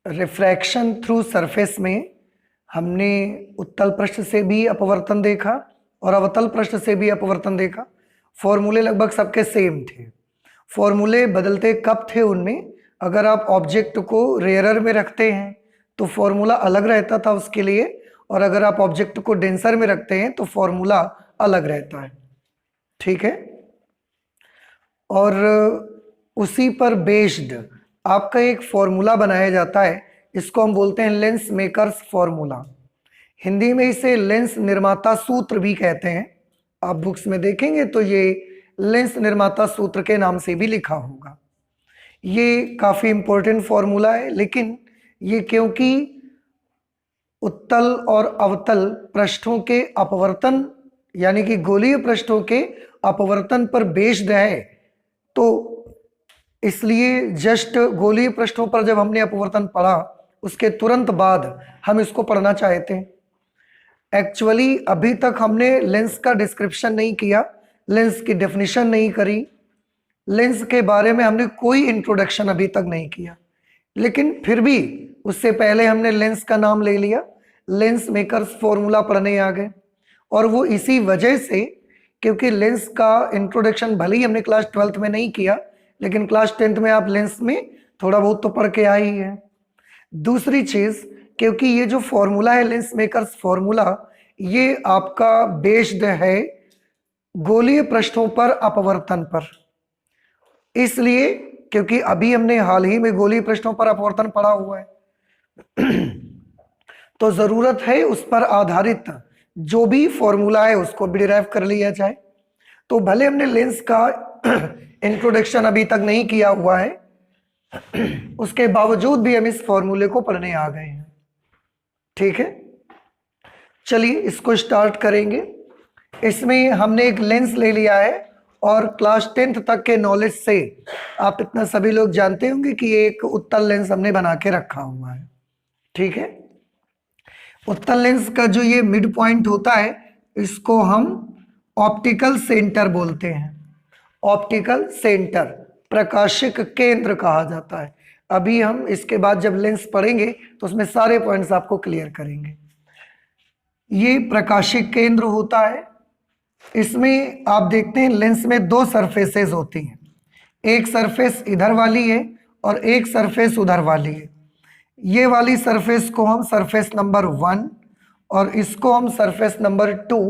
Refraction through surface में हमने उत्तल पृष्ठ से भी अपवर्तन देखा और अवतल पृष्ठ से भी अपवर्तन देखा। फॉर्मूले लगभग सबके सेम थे। फॉर्मूले बदलते कब थे उनमें, अगर आप ऑब्जेक्ट को रेयरर में रखते हैं तो फॉर्मूला अलग रहता था उसके लिए, और अगर आप ऑब्जेक्ट को डेंसर में रखते हैं तो फॉर्मूला अलग रहता है। ठीक है। और उसी पर बेस्ड आपका एक फॉर्मूला बनाया जाता है, इसको हम बोलते हैं लेंस मेकर्स फॉर्मूला। हिंदी में इसे लेंस निर्माता सूत्र भी कहते हैं। आप बुक्स में देखेंगे तो ये लेंस निर्माता सूत्र के नाम से भी लिखा होगा। ये काफ़ी इंपॉर्टेंट फॉर्मूला है, लेकिन ये क्योंकि उत्तल और अवतल पृष्ठों के अपवर्तन यानी कि गोलीय पृष्ठों के अपवर्तन पर बेस्ड है, तो इसलिए जस्ट गोलीय पृष्ठों पर जब हमने अपवर्तन पढ़ा उसके तुरंत बाद हम इसको पढ़ना चाहते हैं। एक्चुअली अभी तक हमने लेंस का डिस्क्रिप्शन नहीं किया, लेंस की डेफिनेशन नहीं करी, लेंस के बारे में हमने कोई इंट्रोडक्शन अभी तक नहीं किया, लेकिन फिर भी उससे पहले हमने लेंस का नाम ले लिया, लेंस मेकर्स फॉर्मूला पढ़ने आ गए। और वो इसी वजह से, क्योंकि लेंस का इंट्रोडक्शन भले ही हमने क्लास 12th में नहीं किया, लेकिन क्लास 10th में आप लेंस में थोड़ा बहुत तो पढ़ के आए ही है। दूसरी चीज, क्योंकि ये जो फॉर्मूला है लेंस मेकर्स फॉर्मूला, ये आपका बेस्ड है गोलीय पृष्ठों पर अपवर्तन पर, इसलिए क्योंकि अभी हमने हाल ही में गोलीय पृष्ठों पर अपवर्तन पढ़ा हुआ है तो जरूरत है उस पर आधारित जो भी फॉर्मूला है उसको भी डिराइव कर लिया जाए। तो भले हमने लेंस का इंट्रोडक्शन अभी तक नहीं किया हुआ है, उसके बावजूद भी हम इस फॉर्मूले को पढ़ने आ गए हैं। ठीक है, चलिए इसको स्टार्ट करेंगे। इसमें हमने एक लेंस ले लिया है और क्लास 10th तक के नॉलेज से आप इतना सभी लोग जानते होंगे कि एक उत्तल लेंस हमने बना के रखा हुआ है। ठीक है, उत्तल लेंस का जो ये मिड पॉइंट होता है इसको हम ऑप्टिकल सेंटर बोलते हैं। ऑप्टिकल सेंटर, प्रकाशिक केंद्र कहा जाता है। अभी हम इसके बाद जब लेंस पढ़ेंगे तो उसमें सारे पॉइंट्स आपको क्लियर करेंगे। ये प्रकाशिक केंद्र होता है। इसमें आप देखते हैं लेंस में दो सरफेसेस होती हैं, एक सरफेस इधर वाली है और एक सरफेस उधर वाली है। ये वाली सरफेस को हम सरफेस नंबर 1 और इसको हम सरफेस नंबर 2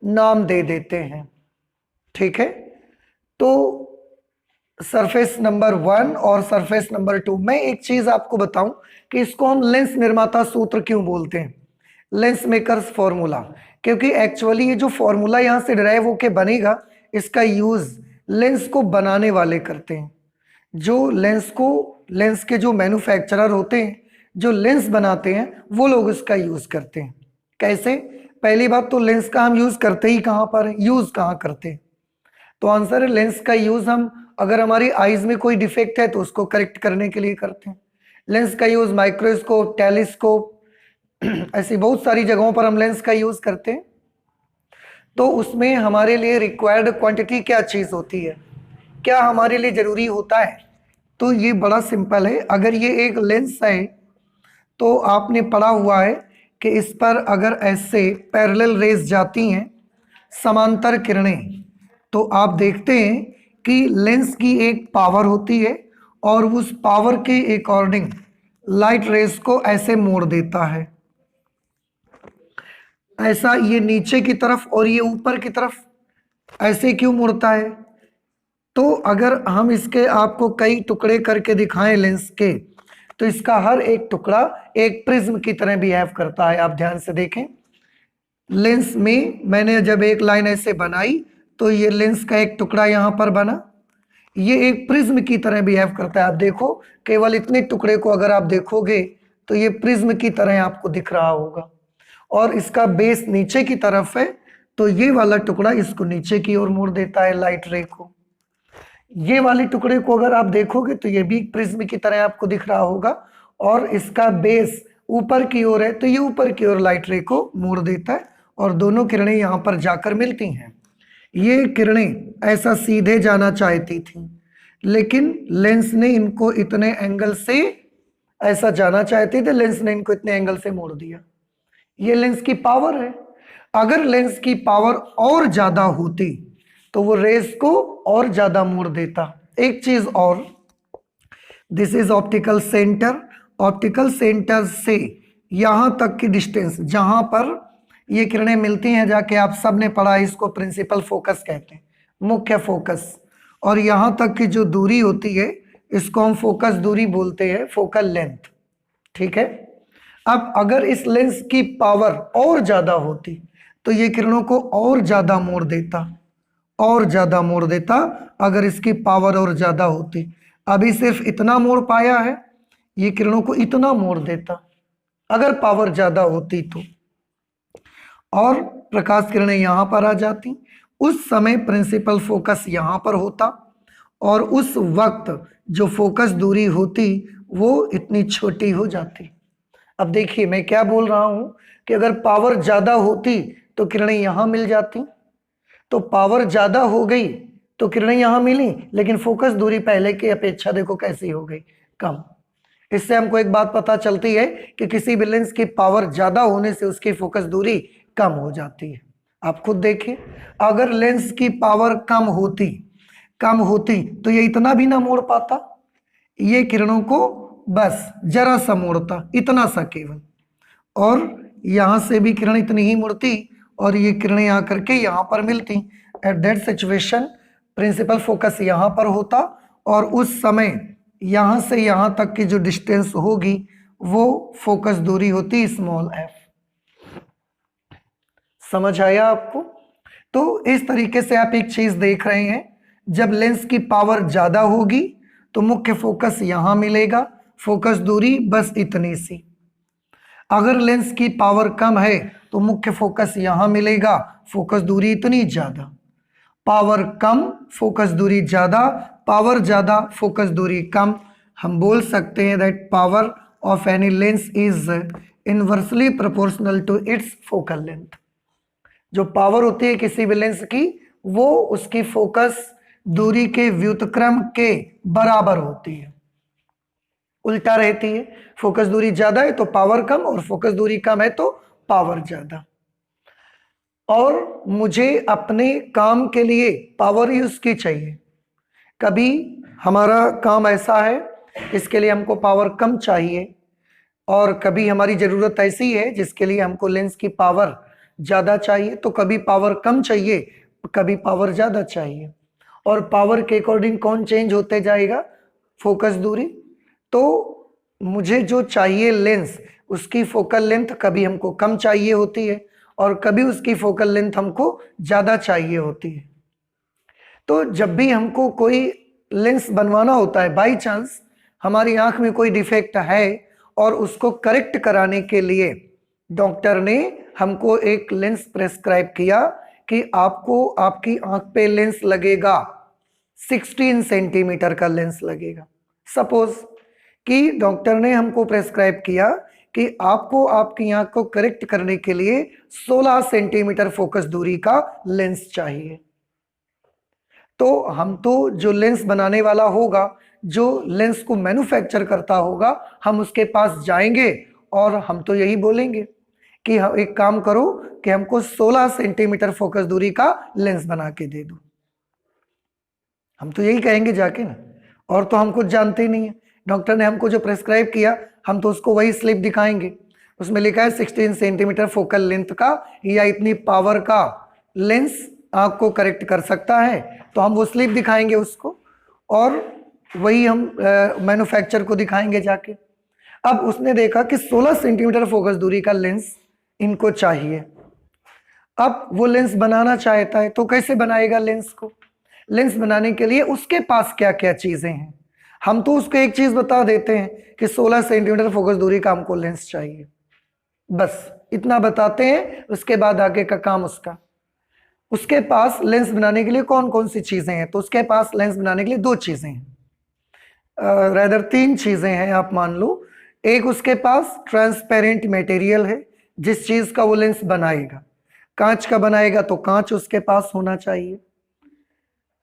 नाम दे देते हैं। ठीक है, तो सरफेस नंबर 1 और सरफेस नंबर 2, मैं एक चीज आपको बताऊं कि इसको हम लेंस निर्माता सूत्र क्यों बोलते हैं, लेंस मेकर्स फॉर्मूला, क्योंकि एक्चुअली ये जो फॉर्मूला यहां से डिराइव होके बनेगा इसका यूज लेंस को बनाने वाले करते हैं। जो लेंस के जो मैन्युफैक्चरर होते हैं, जो लेंस बनाते हैं, वो लोग इसका यूज करते हैं। कैसे? पहली बात तो लेंस का हम यूज करते ही कहां पर, यूज कहां करते हैं? तो आंसर है लेंस का यूज हम अगर हमारी आईज में कोई डिफेक्ट है तो उसको करेक्ट करने के लिए करते हैं। लेंस का यूज माइक्रोस्कोप, टेलीस्कोप, ऐसी बहुत सारी जगहों पर हम लेंस का यूज करते हैं। तो उसमें हमारे लिए रिक्वायर्ड क्वांटिटी क्या चीज होती है, क्या हमारे लिए जरूरी होता है? तो ये बड़ा सिंपल है। अगर ये एक लेंस है तो आपने पढ़ा हुआ है कि इस पर अगर ऐसे पैरेलल रेज जाती हैं, समांतर किरणें, तो आप देखते हैं कि लेंस की एक पावर होती है और उस पावर के अकॉर्डिंग लाइट रेज को ऐसे मोड़ देता है, ऐसा ये नीचे की तरफ और ये ऊपर की तरफ। ऐसे क्यों मुड़ता है? तो अगर हम इसके आपको कई टुकड़े करके दिखाएं लेंस के, तो इसका हर एक टुकड़ा एक प्रिज्म की तरह बिहेव करता है। आप ध्यान से देखें, लेंस में मैंने जब एक लाइन ऐसे बनाई तो ये लेंस का एक टुकड़ा यहां पर बना, ये एक प्रिज्म की तरह बिहेव करता है। आप देखो, केवल इतने टुकड़े को अगर आप देखोगे तो ये प्रिज्म की तरह आपको दिख रहा होगा, और इसका बेस नीचे की तरफ है, तो ये वाला टुकड़ा इसको नीचे की ओर मोड़ देता है लाइट रे को। ये वाले टुकड़े को अगर आप देखोगे तो ये भी प्रिज्म की तरह आपको दिख रहा होगा, और इसका बेस ऊपर की ओर है तो ये ऊपर की ओर लाइट रे को मोड़ देता है, और दोनों किरणें यहां पर जाकर मिलती हैं। ये किरणें ऐसा सीधे जाना चाहती थी, लेकिन लेंस ने इनको इतने एंगल से ऐसा जाना चाहते थे, लेंस ने इनको इतने एंगल से मोड़ दिया। ये लेंस की पावर है। अगर लेंस की पावर और ज्यादा होती तो वो रेस को और ज्यादा मोड़ देता। एक चीज और, this is optical centre. Optical centre से यहां तक की डिस्टेंस जहां पर ये किरणें मिलती हैं, जाके आप सब ने पढ़ा, इसको प्रिंसिपल फोकस कहते हैं, मुख्य फोकस। और यहां तक की जो दूरी होती है इसको हम फोकस दूरी बोलते हैं, फोकल लेंथ। ठीक है। अब अगर इस लेंस की पावर और ज्यादा होती तो ये किरणों को और ज्यादा मोड़ देता, और ज्यादा मोड़ देता अगर इसकी पावर और ज्यादा होती। अभी सिर्फ इतना मोड़ पाया है, ये किरणों को इतना मोड़ देता अगर पावर ज्यादा होती तो, और प्रकाश किरणें यहां पर आ जाती। उस समय प्रिंसिपल फोकस यहां पर होता और उस वक्त जो फोकस दूरी होती वो इतनी छोटी हो जाती। अब देखिए मैं क्या बोल रहा हूं कि अगर पावर ज्यादा होती तो किरणें यहां मिल जाती, तो पावर ज्यादा हो गई तो किरणें यहां मिली, लेकिन फोकस दूरी पहले की अपेक्षा देखो कैसी हो गई, कम। इससे हमको एक बात पता चलती है कि किसी भी लेंस की पावर ज्यादा होने से उसकी फोकस दूरी कम हो जाती है। आप खुद देखिए, अगर लेंस की पावर कम होती तो ये इतना भी ना मोड़ पाता, ये किरणों को बस जरा सा मोड़ता, इतना सा केवल, और यहां से भी किरण इतनी ही मुड़ती और ये किरणें आकर के यहां पर मिलती। At that situation principal focus यहां पर होता और उस समय यहां से यहां तक की जो डिस्टेंस होगी वो फोकस दूरी होती स्मॉल एफ। समझ आया आपको? तो इस तरीके से आप एक चीज देख रहे हैं, जब लेंस की पावर ज्यादा होगी तो मुख्य फोकस यहां मिलेगा, फोकस दूरी बस इतनी सी। अगर लेंस की पावर कम है तो मुख्य फोकस यहां मिलेगा, फोकस दूरी इतनी ज्यादा। पावर कम फोकस दूरी ज्यादा, पावर ज्यादा फोकस दूरी कम। हम बोल सकते हैं that power of any lens is inversely proportional to its focal length. जो पावर होती है किसी भी लेंस की वो उसकी फोकस दूरी के व्युत्क्रम के बराबर होती है, उल्टा रहती है। फोकस दूरी ज्यादा है तो पावर कम, और फोकस दूरी कम है तो पावर ज्यादा। और मुझे अपने काम के लिए पावर ही उसकी चाहिए। कभी हमारा काम ऐसा है इसके लिए हमको पावर कम चाहिए, और कभी हमारी जरूरत ऐसी है जिसके लिए हमको लेंस की पावर ज्यादा चाहिए, तो कभी पावर कम चाहिए, कभी पावर ज्यादा चाहिए। और पावर के अकॉर्डिंग कौन चेंज होते जाएगा? फोकस दूरी। तो मुझे जो चाहिए लेंस, उसकी फोकल लेंथ कभी हमको कम चाहिए होती है और कभी उसकी फोकल लेंथ हमको ज्यादा चाहिए होती है। तो जब भी हमको कोई लेंस बनवाना होता है, बाई चांस हमारी आंख में कोई डिफेक्ट है और उसको करेक्ट कराने के लिए डॉक्टर ने हमको एक लेंस प्रेस्क्राइब किया कि आपको आपकी आंख पे लेंस लगेगा, 16 सेंटीमीटर का लेंस लगेगा। सपोज कि डॉक्टर ने हमको प्रेस्क्राइब किया कि आपको आपकी आंख को करेक्ट करने के लिए 16 सेंटीमीटर फोकस दूरी का लेंस चाहिए। तो हम तो जो लेंस बनाने वाला होगा, जो लेंस को मैन्युफैक्चर करता होगा, हम उसके पास जाएंगे और हम तो यही बोलेंगे कि एक काम करो कि हमको 16 सेंटीमीटर फोकस दूरी का लेंस बना के दे दो। हम तो यही कहेंगे जाके ना, और तो हम कुछ जानते ही नहीं है। डॉक्टर ने हमको जो प्रेस्क्राइब किया हम तो उसको वही स्लिप दिखाएंगे, उसमें लिखा है 16 सेंटीमीटर फोकल लेंथ का या इतनी पावर का लेंस आंख को करेक्ट कर सकता है, तो हम वो स्लिप दिखाएंगे उसको और वही हम मैन्युफैक्चर को दिखाएंगे जाके। अब उसने देखा कि 16 सेंटीमीटर फोकस दूरी का लेंस इनको चाहिए। अब वो लेंस बनाना चाहता है तो कैसे बनाएगा लेंस को? लेंस बनाने के लिए उसके पास क्या क्या चीजें हैं? हम तो उसको एक चीज बता देते हैं कि 16 सेंटीमीटर फोकस दूरी का हमको लेंस चाहिए, बस इतना बताते हैं। उसके बाद आगे का काम उसका। उसके पास लेंस बनाने के लिए कौन कौन सी चीजें हैं? तो उसके पास लेंस बनाने के लिए 2 चीजें हैं, रेदर 3 चीजें हैं आप मान लो। एक उसके पास ट्रांसपेरेंट मटेरियल है जिस चीज का वो लेंस बनाएगा। कांच का बनाएगा तो कांच उसके पास होना चाहिए,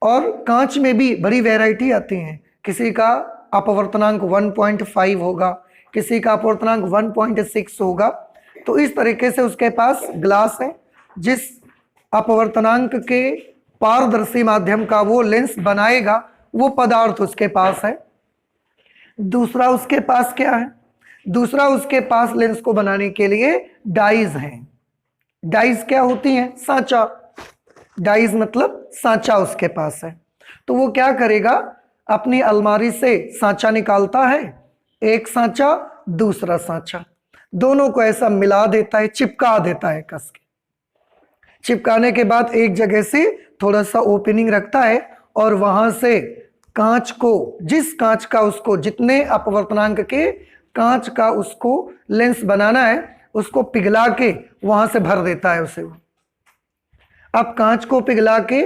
और कांच में भी बड़ी वैरायटी आती हैं। किसी का अपवर्तनांक 1.5 होगा, किसी का अपवर्तनांक 1.6 होगा। तो इस तरीके से उसके पास ग्लास है, जिस अपवर्तनांक के पारदर्शी माध्यम का वो लेंस बनाएगा वो पदार्थ उसके पास है। दूसरा उसके पास क्या है? दूसरा उसके पास लेंस को बनाने के लिए डाइज हैं। डाइज क्या होती हैं? सांचा। डाइज मतलब सांचा उसके पास है। तो वो क्या करेगा, अपनी अलमारी से सांचा निकालता है, एक सांचा दूसरा सांचा, दोनों को ऐसा मिला देता है, चिपका देता है कस के। चिपकाने के बाद एक जगह से थोड़ा सा ओपनिंग रखता है और वहां से कांच को, जिस कांच का उसको, जितने अपवर्तनांक के कांच का उसको लेंस बनाना है, उसको पिघला के वहां से भर देता है उसे। अब कांच को पिघला के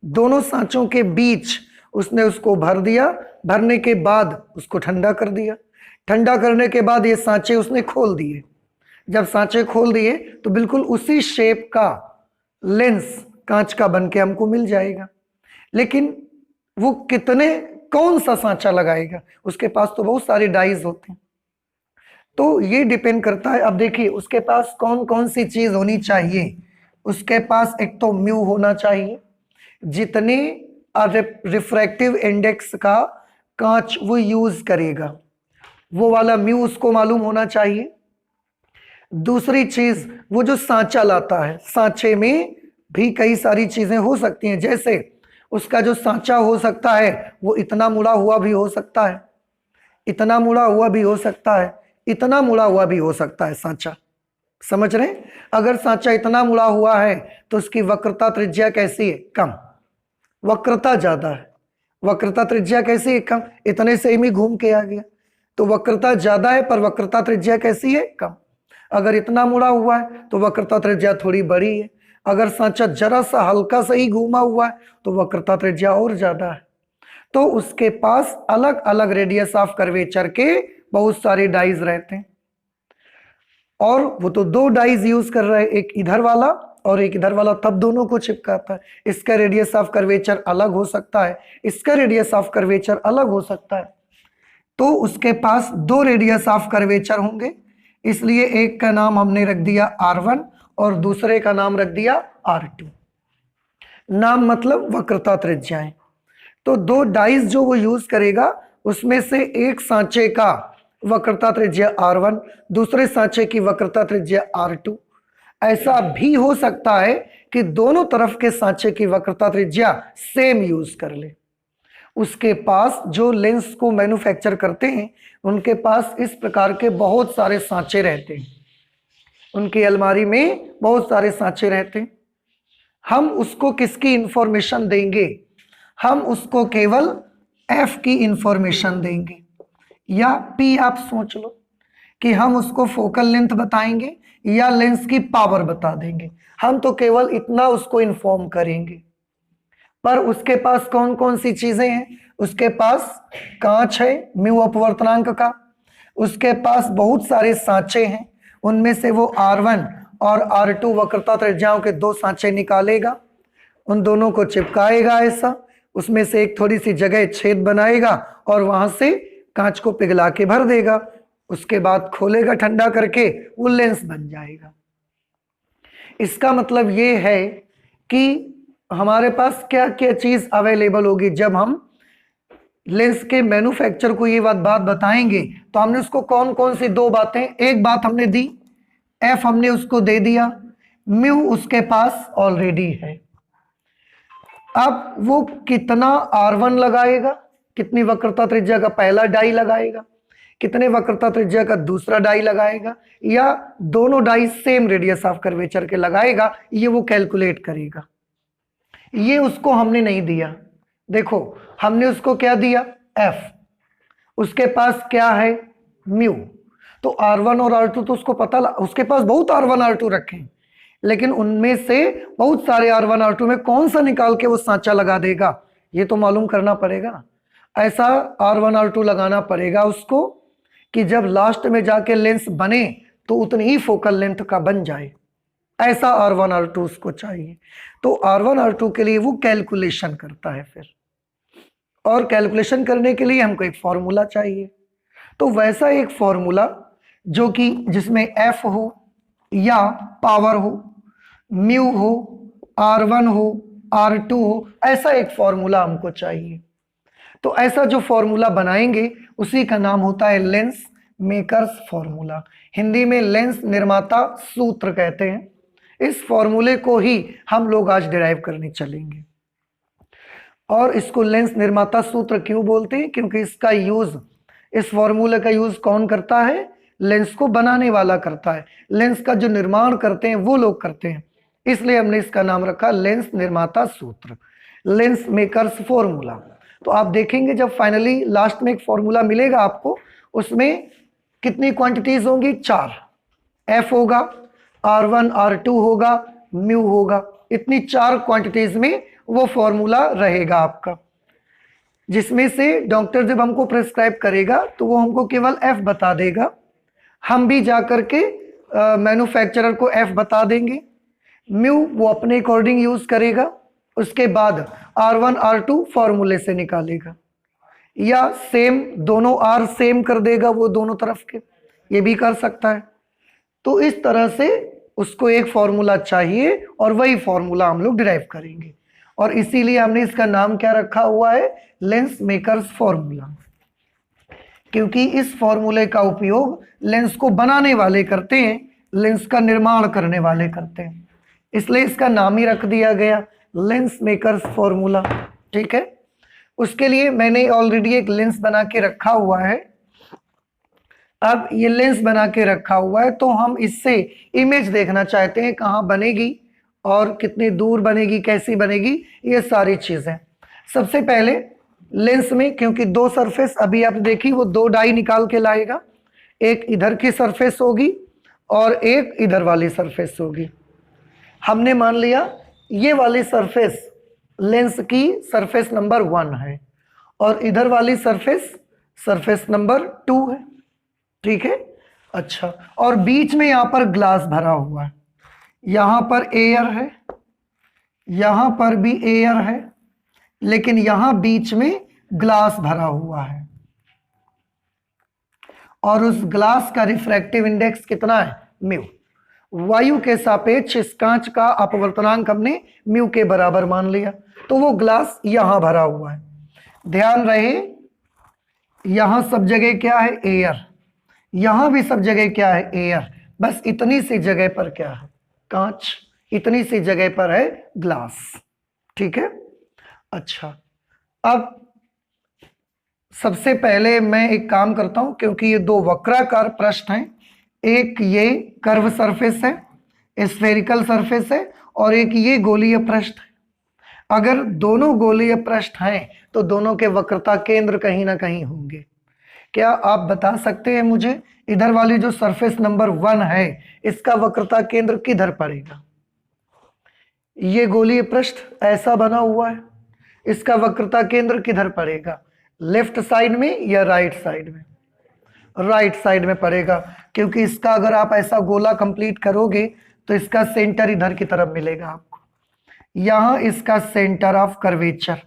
दोनों सांचों के बीच उसने उसको भर दिया। भरने के बाद उसको ठंडा कर दिया। ठंडा करने के बाद ये सांचे उसने खोल दिए। जब सांचे खोल दिए तो बिल्कुल उसी शेप का लेंस कांच का बन के हमको मिल जाएगा। लेकिन वो कौन सा सांचा लगाएगा? उसके पास तो बहुत सारे डाइज होते हैं। तो ये डिपेंड करता है। अब देखिए उसके पास कौन कौन सी चीज होनी चाहिए। उसके पास एक तो म्यू होना चाहिए, जितने रिफ्रैक्टिव इंडेक्स का कांच वो यूज करेगा वो वाला म्यू उसको मालूम होना चाहिए। दूसरी चीज, वो जो सांचा लाता है, सांचे में भी कई सारी चीजें हो सकती हैं। जैसे उसका जो सांचा हो सकता है वो इतना मुड़ा हुआ भी हो सकता है, इतना मुड़ा हुआ भी हो सकता है, इतना मुड़ा हुआ भी हो सकता है सांचा। समझ रहे हैं? अगर सांचा इतना मुड़ा हुआ है तो उसकी वक्रता त्रिज्या कैसी है? कम। वक्रता ज्यादा है, वक्रता त्रिज्या कैसी है? कम। इतने से ही घूम के आ गया, तो वक्रता ज्यादा है पर वक्रता त्रिज्या कैसी है? कम। अगर इतना मुड़ा हुआ है तो वक्रता त्रिज्या थोड़ी बड़ी है। अगर सांचा जरा सा हल्का सा ही घूमा हुआ है तो वक्रता त्रिज्या और ज्यादा है। तो उसके पास अलग अलग रेडियस ऑफ कर्वेचर के बहुत सारे डाइज रहते हैं। और वो तो दो डाइज यूज कर रहा है, एक इधर वाला और एक इधर वाला, तब दोनों को चिपकाता है। इसका रेडियस ऑफ कर्वेचर अलग हो सकता है, इसका रेडियस ऑफ कर्वेचर अलग हो सकता है। तो उसके पास दो रेडियस ऑफ कर्वेचर होंगे, इसलिए एक का नाम हमने रख दिया R1 और दूसरे का नाम रख दिया R2। नाम मतलब वक्रता त्रिज्याएं। तो दो डाइज जो वो यूज करेगा उसमें से एक सांचे का वक्रता त्रिज्या R1, दूसरे सांचे की वक्रता त्रिज्या R2। ऐसा भी हो सकता है कि दोनों तरफ के सांचे की वक्रता त्रिज्या सेम यूज कर ले। उसके पास जो लेंस को मैन्युफैक्चर करते हैं उनके पास इस प्रकार के बहुत सारे सांचे रहते हैं, उनकी अलमारी में बहुत सारे सांचे रहते हैं। हम उसको किसकी इंफॉर्मेशन देंगे? हम उसको केवल F की इंफॉर्मेशन देंगे, या P आप सोच लो कि हम उसको फोकल लेंथ बताएंगे या लेंस की पावर बता देंगे। हम तो केवल इतना उसको इन्फॉर्म करेंगे। पर उसके पास कौन कौन सी चीजें हैं? उसके पास कांच है म्यू अपवर्तनांक का, उसके पास बहुत सारे सांचे हैं, उनमें से वो R1 और R2 वक्रता त्रिज्याओं के दो सांचे निकालेगा, उन दोनों को चिपकाएगा ऐसा, उसमें से एक थोड़ी सी जगह छेद बनाएगा और वहां से कांच को पिघला के भर देगा। उसके बाद खोलेगा ठंडा करके, वो लेंस बन जाएगा। इसका मतलब ये है कि हमारे पास क्या क्या चीज अवेलेबल होगी। जब हम लेंस के मैन्युफैक्चर को ये बात बताएंगे तो हमने उसको कौन कौन सी दो बातें, एक बात हमने दी, F हमने उसको दे दिया, म्यू उसके पास ऑलरेडी है। अब वो कितना R1 लगाएगा, कितनी वक्रता त्रिज्या का पहला डाई लगाएगा, कितने वक्रता त्रिज्या का दूसरा डाई लगाएगा, या दोनों डाई सेम रेडियस ऑफ कर्वेचर के लगाएगा, ये वो कैलकुलेट करेगा। ये उसको हमने नहीं दिया। देखो हमने उसको क्या दिया? F। उसके पास क्या है? म्यू। तो R1 और R2 तो उसको पता, उसके पास बहुत R1 R2 रखे हैं, लेकिन उनमें से बहुत सारे R1 R2 में कौन सा निकाल के वो सांचा लगा देगा ये तो मालूम करना पड़ेगा ना। ऐसा R1 R2 लगाना पड़ेगा उसको कि जब लास्ट में जाके लेंस बने तो उतनी ही फोकल लेंथ का बन जाए। ऐसा R1 R2 उसको चाहिए। तो R1 R2 के लिए वो कैलकुलेशन करता है फिर, और कैलकुलेशन करने के लिए हमको एक फॉर्मूला चाहिए। तो वैसा एक फॉर्मूला जो कि जिसमें एफ हो या पावर हो, म्यू हो, R1 हो, R2 हो, ऐसा एक फॉर्मूला हमको चाहिए। तो ऐसा जो फॉर्मूला बनाएंगे उसी का नाम होता है लेंस मेकर्स फॉर्मूला। हिंदी में लेंस निर्माता सूत्र कहते हैं। इस फॉर्मूले को ही हम लोग आज डिराइव करने चलेंगे। और इसको लेंस निर्माता सूत्र क्यों बोलते हैं? क्योंकि इसका यूज, इस फॉर्मूले का यूज कौन करता है? लेंस को बनाने वाला करता है। लेंस का जो निर्माण करते हैं वो लोग करते हैं, इसलिए हमने इसका नाम रखा लेंस निर्माता सूत्र, लेंस मेकर्स फॉर्मूला। तो आप देखेंगे जब फाइनली लास्ट में एक फॉर्मूला मिलेगा आपको, उसमें कितनी क्वांटिटीज होंगी? 4। एफ होगा, R1 R2 होगा, म्यू होगा। इतनी 4 क्वांटिटीज में वो फॉर्मूला रहेगा आपका, जिसमें से डॉक्टर जब हमको प्रेस्क्राइब करेगा तो वो हमको केवल एफ बता देगा, हम भी जाकर के मैन्युफैक्चरर को एफ बता देंगे। म्यू वो अपने अकॉर्डिंग यूज करेगा, उसके बाद R1 R2 फॉर्मूले से निकालेगा, या सेम दोनों R सेम कर देगा वो दोनों तरफ के, ये भी कर सकता है। तो इस तरह से उसको एक फॉर्मूला चाहिए और वही फॉर्मूला हम लोग डिराइव करेंगे, और इसीलिए हमने इसका नाम क्या रखा हुआ है? Lens makers formula. क्योंकि इस फॉर्मूले का उपयोग लेंस को बनाने वाले करते हैं, लेंस का निर्माण करने वाले करते हैं, इसलिए इसका नाम ही रख दिया गया लेंस मेकर्स फॉर्मूला। ठीक है, उसके लिए मैंने ऑलरेडी एक लेंस बना के रखा हुआ है। अब ये लेंस बना के रखा हुआ है तो हम इससे इमेज देखना चाहते हैं, कहाँ बनेगी और कितनी दूर बनेगी, कैसी बनेगी, ये सारी चीजें। सबसे पहले लेंस में, क्योंकि 2 सरफेस अभी आप देखी, वो 2 डाई निकाल के लाएगा, एक इधर की सरफेस होगी और एक इधर वाली सरफेस होगी। हमने मान लिया ये वाली सरफेस लेंस की सरफेस नंबर 1 है और इधर वाली सरफेस सरफेस नंबर 2 है। ठीक है, अच्छा, और बीच में यहां पर ग्लास भरा हुआ है, यहां पर एयर है, यहां पर भी एयर है, लेकिन यहां बीच में ग्लास भरा हुआ है, और उस ग्लास का रिफ्रैक्टिव इंडेक्स कितना है? म्यू। वायु के सापेक्ष इस कांच का अपवर्तनांक हमने म्यू के बराबर मान लिया, तो वो ग्लास यहां भरा हुआ है। ध्यान रहे, यहां सब जगह क्या है? एयर। यहां भी सब जगह क्या है? एयर। बस इतनी सी जगह पर क्या है? कांच। इतनी सी जगह पर है ग्लास। ठीक है, अच्छा, अब सबसे पहले मैं एक काम करता हूं, क्योंकि ये 2 वक्राकार पृष्ठ हैं, एक ये कर्व सरफेस है, स्फेरिकल सरफेस है, और एक ये गोलीय पृष्ठ है। अगर दोनों गोलीय पृष्ठ हैं तो दोनों के वक्रता केंद्र कहीं ना कहीं होंगे। क्या आप बता सकते हैं मुझे, इधर वाली जो सरफेस नंबर 1 है, इसका वक्रता केंद्र किधर पड़ेगा? ये गोलीय पृष्ठ ऐसा बना हुआ है, इसका वक्रता केंद्र किधर पड़ेगा? लेफ्ट साइड में या राइट साइड में? राइट साइड में पड़ेगा, क्योंकि इसका अगर आप ऐसा गोला कंप्लीट करोगे तो इसका सेंटर इधर की तरफ मिलेगा आपको। यहां इसका सेंटर ऑफ कर्वेचर,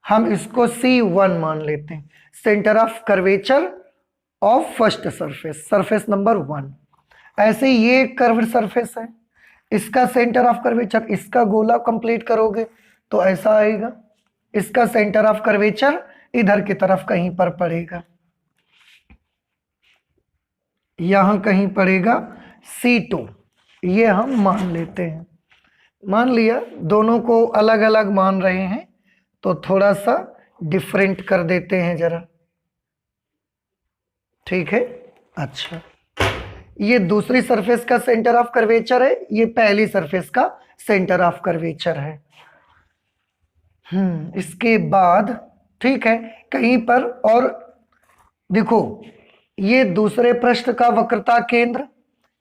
हम इसको C1 मान लेते हैं, centre of curvature of first surface, surface number 1। ऐसे ये कर्व सरफेस है, इसका सेंटर ऑफ कर्वेचर, इसका गोला कंप्लीट करोगे तो ऐसा आएगा, इसका सेंटर ऑफ कर्वेचर इधर की तरफ कहीं पर पड़ेगा, यहां कहीं पड़ेगा C2, ये हम मान लेते हैं। मान लिया, दोनों को अलग अलग मान रहे हैं तो थोड़ा सा डिफरेंट कर देते हैं जरा। ठीक है, अच्छा, ये दूसरी सरफेस का सेंटर ऑफ कर्वेचर है, ये पहली सरफेस का सेंटर ऑफ कर्वेचर है। इसके बाद ठीक है, कहीं पर और देखो, ये दूसरे पृष्ठ का वक्रता केंद्र,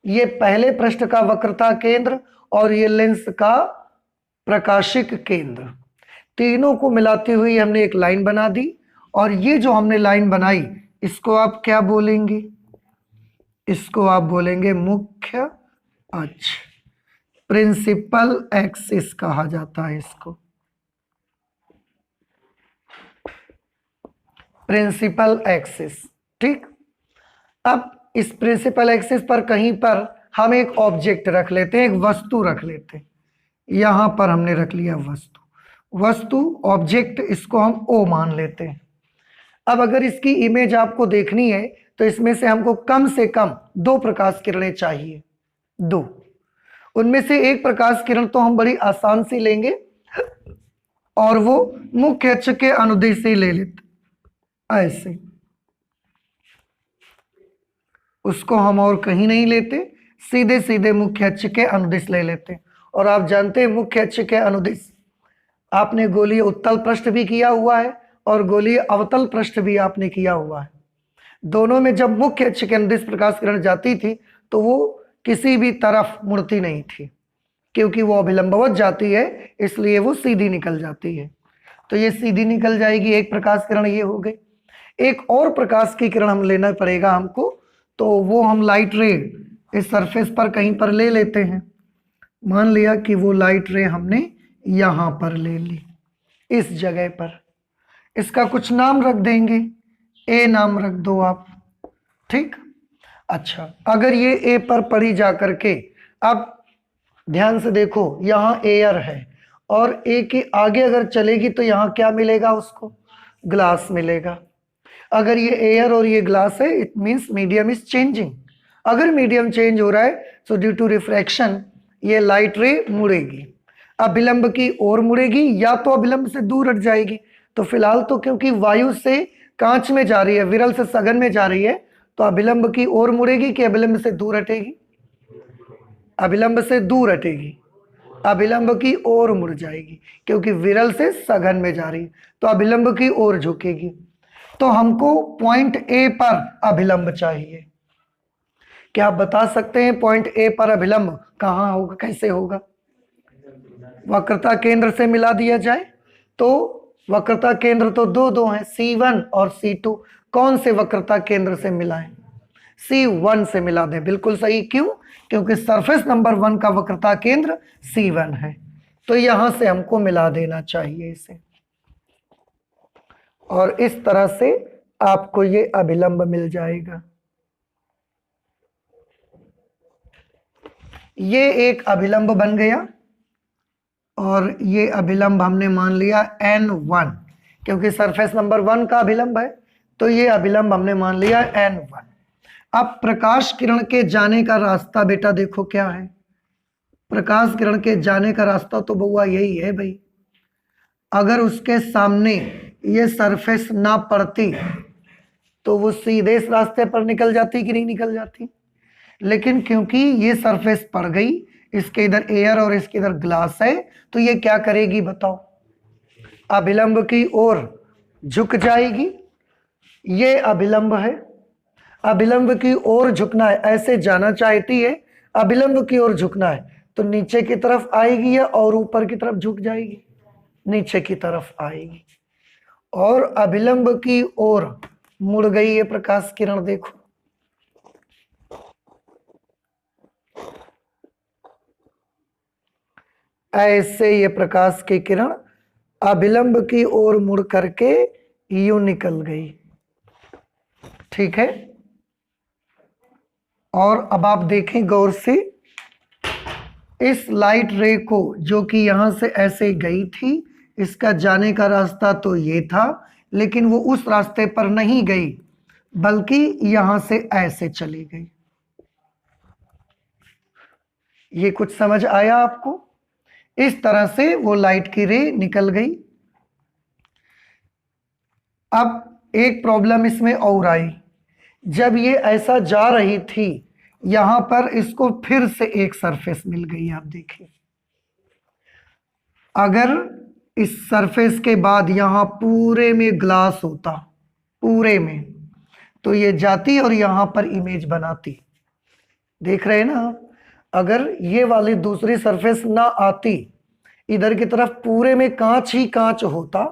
ये पहले पृष्ठ का वक्रता केंद्र, और ये लेंस का प्रकाशिक केंद्र, तीनों को मिलाती हुई हमने एक लाइन बना दी। और ये जो हमने लाइन बनाई, इसको आप क्या बोलेंगे? इसको आप बोलेंगे मुख्य अक्ष, प्रिंसिपल एक्सिस कहा जाता है इसको, प्रिंसिपल एक्सिस। ठीक, अब इस प्रिंसिपल एक्सिस पर कहीं पर हम एक ऑब्जेक्ट रख लेते हैं, एक वस्तु रख लेते हैं। यहां पर हमने रख लिया वस्तु, वस्तु ऑब्जेक्ट, इसको हम ओ मान लेते हैं। अब अगर इसकी इमेज आपको देखनी है तो इसमें से हमको कम से कम 2 प्रकाश किरणें चाहिए, 2। उनमें से एक प्रकाश किरण तो हम बड़ी आसान से लेंगे और वो मुख्य अक्ष के अनुदिश से ले लेते, ऐसे उसको हम और कहीं नहीं लेते, सीधे सीधे मुख्य अक्ष के अनुदिश ले लेते। और आप जानते हैं मुख्य अक्ष के अनुदिश आपने गोलीय उत्तल पृष्ठ भी किया हुआ है और गोलीय अवतल पृष्ठ भी आपने किया हुआ है। दोनों में जब मुख्य अक्ष के अनुदिश प्रकाश किरण जाती थी तो वो किसी भी तरफ मुड़ती नहीं थी, क्योंकि वो अभिलंबवत जाती है, इसलिए वो सीधी निकल जाती है। तो ये सीधी निकल जाएगी, एक प्रकाश किरण ये हो गई। एक और प्रकाश की किरण हम लेना पड़ेगा हमको, तो वो हम लाइट रे इस सरफेस पर कहीं पर ले लेते हैं। मान लिया कि वो लाइट रे हमने यहां पर ले ली, इस जगह पर। इसका कुछ नाम रख देंगे, ए नाम रख दो आप, ठीक। अच्छा, अगर ये ए पर पड़ी जा करके, अब ध्यान से देखो, यहां एयर है और ए के आगे अगर चलेगी तो यहां क्या मिलेगा उसको? ग्लास मिलेगा। अगर ये एयर और ये ग्लास है, it means medium is changing. अगर मीडियम चेंज हो रहा है सो ड्यू टू रिफ्रैक्शन ये लाइट रे मुड़ेगी, अभिलंब की ओर मुड़ेगी या तो अभिलंब से दूर हट जाएगी। तो फिलहाल तो क्योंकि वायु से कांच में जा रही है, विरल से सघन में जा रही है, तो अभिलंब की ओर मुड़ेगी कि अभिलंब से दूर हटेगी? अभिलंब से दूर हटेगी, अभिलंब की ओर मुड़ जाएगी, क्योंकि विरल से सघन में जा रही है तो अभिलंब की ओर झुकेगी। तो हमको पॉइंट ए पर अभिलंब चाहिए। क्या आप बता सकते हैं पॉइंट ए पर अभिलंब कहां होगा, कैसे होगा? वक्रता केंद्र से मिला दिया जाए तो वक्रता केंद्र तो दो हैं, C1 और C2। कौन से वक्रता केंद्र से मिलाएं? C1 से मिला दें, बिल्कुल सही। क्यों? क्योंकि सरफेस नंबर 1 का वक्रता केंद्र C1 है, तो यहां से हमको मिला देना चाहिए इसे। और इस तरह से आपको ये अभिलंब मिल जाएगा। ये एक अभिलंब बन गया और ये अभिलंब हमने मान लिया N1, क्योंकि सरफेस नंबर 1 का अभिलंब है, तो ये अभिलंब हमने मान लिया N1। अब प्रकाश किरण के जाने का रास्ता बेटा देखो क्या है। प्रकाश किरण के जाने का रास्ता तो बउआ यही है भाई। अगर उसके सामने ये सरफेस ना पड़ती तो वो सीधे इस रास्ते पर निकल जाती कि नहीं निकल जाती? लेकिन क्योंकि ये सरफेस पड़ गई, इसके इधर एयर और इसके इधर ग्लास है, तो ये क्या करेगी बताओ? अभिलंब की ओर झुक जाएगी। ये अभिलंब है, अभिलंब की ओर झुकना है, ऐसे जाना चाहती है, अभिलंब की ओर झुकना है, तो नीचे की तरफ आएगी या और ऊपर की तरफ झुक जाएगी? नीचे की तरफ आएगी और अभिलंब की ओर मुड़ गई ये प्रकाश किरण। देखो ऐसे ये प्रकाश की किरण अभिलंब की ओर मुड़ करके यूं निकल गई, ठीक है। और अब आप देखें गौर से, इस लाइट रे को जो कि यहां से ऐसे गई थी, इसका जाने का रास्ता तो ये था, लेकिन वो उस रास्ते पर नहीं गई बल्कि यहां से ऐसे चली गई। ये कुछ समझ आया आपको? इस तरह से वो लाइट की रे निकल गई। अब एक प्रॉब्लम इसमें और आई, जब ये ऐसा जा रही थी यहां पर इसको फिर से एक सरफेस मिल गई। आप देखिए, अगर इस सरफेस के बाद यहां पूरे में ग्लास होता, पूरे में, तो ये जाती और यहां पर इमेज बनाती। देख रहे हैं ना आप? अगर ये वाली दूसरी सरफेस ना आती, इधर की तरफ पूरे में कांच ही कांच होता,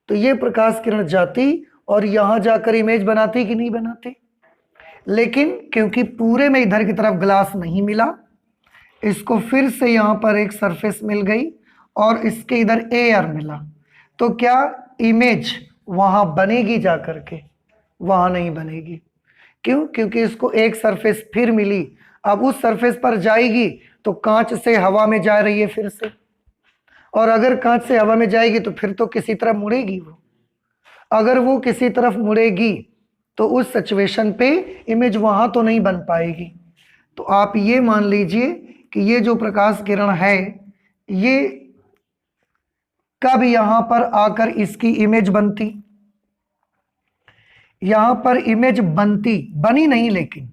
तो ये प्रकाश किरण जाती और यहां जाकर इमेज बनाती कि नहीं बनाती? लेकिन क्योंकि पूरे में इधर की तरफ ग्लास नहीं मिला, इसको फिर से यहां पर एक सरफेस मिल गई और इसके इधर एयर मिला, तो क्या इमेज वहां बनेगी? जा करके वहां नहीं बनेगी, क्यों? क्योंकि इसको एक सरफेस फिर मिली, अब उस सरफेस पर जाएगी तो कांच से हवा में जा रही है फिर से, और अगर कांच से हवा में जाएगी तो फिर तो किसी तरफ मुड़ेगी वो। अगर वो किसी तरफ मुड़ेगी तो उस सिचुएशन पे इमेज वहां तो नहीं बन पाएगी। तो आप ये मान लीजिए कि ये जो प्रकाश किरण है ये कब यहां पर आकर इसकी इमेज बनती, यहां पर इमेज बनती, बनी नहीं लेकिन,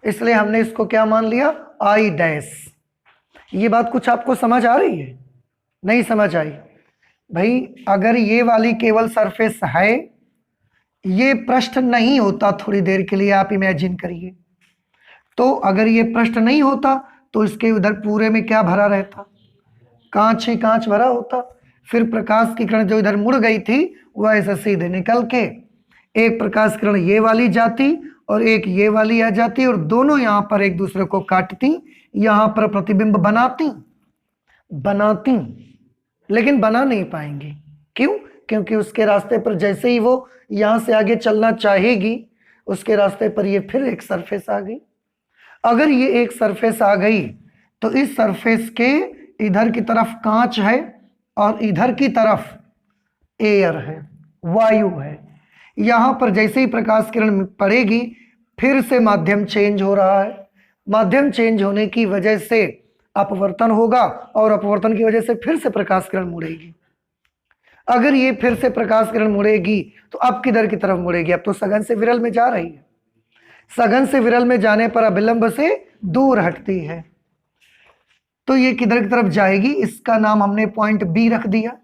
इसलिए हमने इसको क्या मान लिया, आई डैश। ये बात कुछ आपको समझ आ रही है? नहीं समझ आई? भाई अगर ये वाली केवल सरफेस है, ये पृष्ठ नहीं होता, थोड़ी देर के लिए आप इमेजिन करिए, तो अगर ये पृष्ठ नहीं होता तो इसके उधर पूरे में क्या भरा रहता, कांच ही कांच भरा होता। फिर प्रकाश की किरण जो इधर मुड़ गई थी वह ऐसे सीधे निकल के एक प्रकाश किरण ये वाली जाती और एक ये वाली आ जाती और दोनों यहां पर एक दूसरे को काटती, यहां पर प्रतिबिंब बनाती, लेकिन बना नहीं पाएंगी। क्यों? क्योंकि उसके रास्ते पर जैसे ही वो यहां से आगे चलना चाहेगी, उसके रास्ते पर ये फिर एक सरफेस आ गई। अगर ये एक सरफेस आ गई तो इस सरफेस के इधर की तरफ कांच है और इधर की तरफ एयर है, वायु है। यहां पर जैसे ही प्रकाश किरण पड़ेगी फिर से माध्यम चेंज हो रहा है, माध्यम चेंज होने की वजह से अपवर्तन होगा और अपवर्तन की वजह से फिर से प्रकाश किरण मुड़ेगी। अगर ये फिर से प्रकाश किरण मुड़ेगी तो अब किधर की तरफ मुड़ेगी, अब तो सघन से विरल में जा रही है। सघन से विरल में जाने पर अभिलंब से दूर हटती है, तो ये किधर की तरफ जाएगी, इसका नाम हमने पॉइंट बी रख दिया।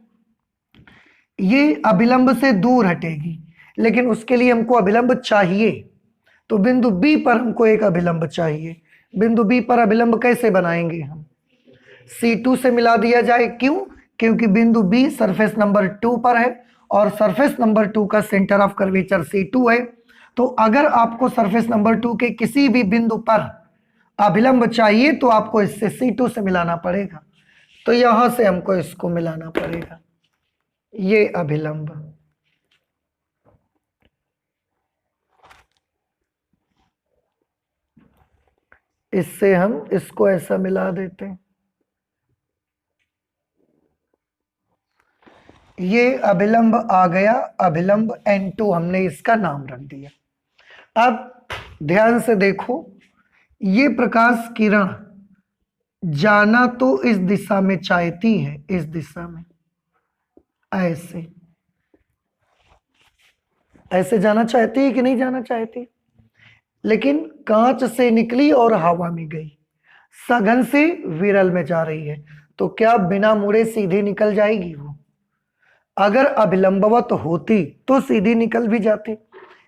ये अभिलंब से दूर हटेगी, लेकिन उसके लिए हमको अभिलंब चाहिए, तो बिंदु बी पर हमको एक अभिलंब चाहिए। बिंदु बी पर अभिलंब कैसे बनाएंगे हम, C2 से मिला दिया जाए। क्यों? क्योंकि बिंदु बी सरफेस नंबर 2 पर है और सरफेस नंबर 2 का सेंटर ऑफ कर्वेचर C2 है। तो अगर आपको सरफेस नंबर 2 के किसी भी बिंदु पर अभिलंब चाहिए तो आपको इससे C2 से मिलाना पड़ेगा, तो यहां से हमको इसको मिलाना पड़ेगा, ये अभिलंब। इससे हम इसको ऐसा मिला देते हैं, ये अभिलंब आ गया, अभिलंब N2 हमने इसका नाम रख दिया। अब ध्यान से देखो, ये प्रकाश किरण जाना तो इस दिशा में चाहती है, इस दिशा में ऐसे ऐसे जाना चाहती है कि नहीं जाना चाहती, लेकिन कांच से निकली और हवा में गई, सघन से विरल में जा रही है, तो क्या बिना मुड़े सीधी निकल जाएगी वो? अगर अभिलंबवत होती तो सीधी निकल भी जाती,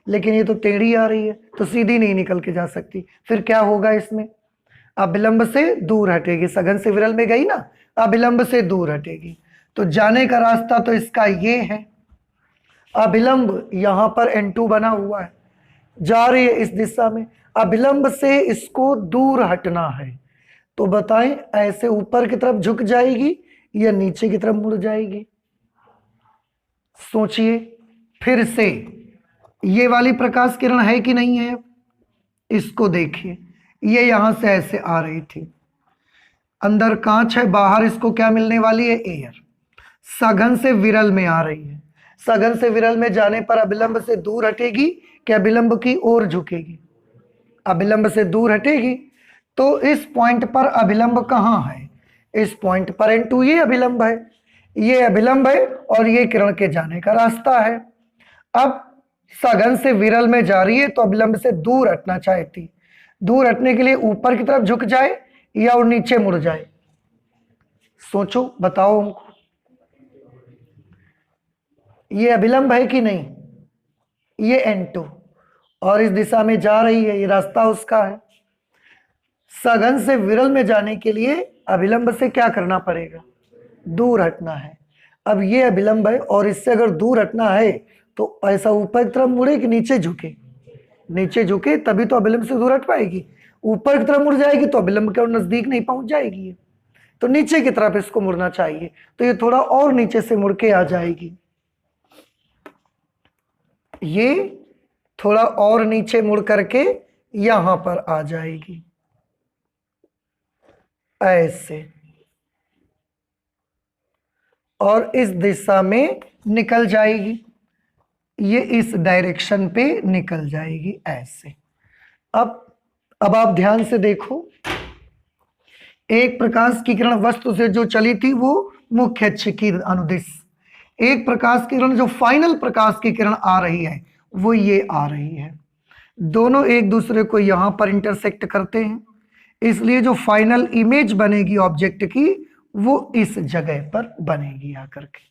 लेकिन ये तो टेढ़ी आ रही है तो सीधी नहीं निकल के जा सकती। फिर क्या होगा इसमें, अभिलंब से दूर हटेगी, सघन से विरल में गई ना, अभिलंब से दूर हटेगी, तो जाने का रास्ता तो इसका ये है। अभिलंब यहां पर N2 बना हुआ है, जा रही है इस दिशा में, अभिलंब से इसको दूर हटना है, तो बताएं ऐसे ऊपर की तरफ झुक जाएगी या नीचे की तरफ मुड़ जाएगी? सोचिए फिर से, ये वाली प्रकाश किरण है कि नहीं है? इसको देखिए, ये यहां से ऐसे आ रही थी, अंदर कांच है, बाहर इसको क्या मिलने वाली है, एयर, सघन से विरल में आ रही है। सघन से विरल में जाने पर अभिलंब से दूर हटेगी कि अभिलंब की ओर झुकेगी? अभिलंब से दूर हटेगी, तो इस पॉइंट पर अभिलंब कहां है, इस पॉइंट पर N2 ये अभिलंब है, ये अभिलंब है और ये किरण के जाने का रास्ता है। अब सघन से विरल में जा रही है तो अभिलंब से दूर हटना चाहती, दूर हटने के लिए ऊपर की तरफ झुक जाए या और नीचे मुड़ जाए? सोचो, बताओ हमको, ये अभिलंब है कि नहीं? ये N2 और इस दिशा में जा रही है, ये रास्ता उसका है। सघन से विरल में जाने के लिए अभिलंब से क्या करना पड़ेगा, दूर हटना है। अब ये अभिलंब है और इससे अगर दूर हटना है तो ऐसा ऊपर की तरफ मुड़े कि नीचे झुके? नीचे झुके तभी तो अभिलंब से दूर हट पाएगी, ऊपर की तरफ मुड़ जाएगी तो अभिलंब के और नजदीक नहीं पहुंच जाएगी, तो नीचे की तरफ इसको मुड़ना चाहिए, तो ये थोड़ा और नीचे से मुड़ के आ जाएगी, ये थोड़ा और नीचे मुड़ करके यहां पर आ जाएगी, ऐसे, और इस दिशा में निकल जाएगी, ये इस डायरेक्शन पे निकल जाएगी ऐसे। अब आप ध्यान से देखो, एक प्रकाश की किरण वस्तु से जो चली थी वो मुख्य अक्ष की अनुदिश, एक प्रकाश की किरण जो फाइनल प्रकाश की किरण आ रही है वो ये आ रही है, दोनों एक दूसरे को यहां पर इंटरसेक्ट करते हैं, इसलिए जो फाइनल इमेज बनेगी ऑब्जेक्ट की वो इस जगह पर बनेगी आकर के।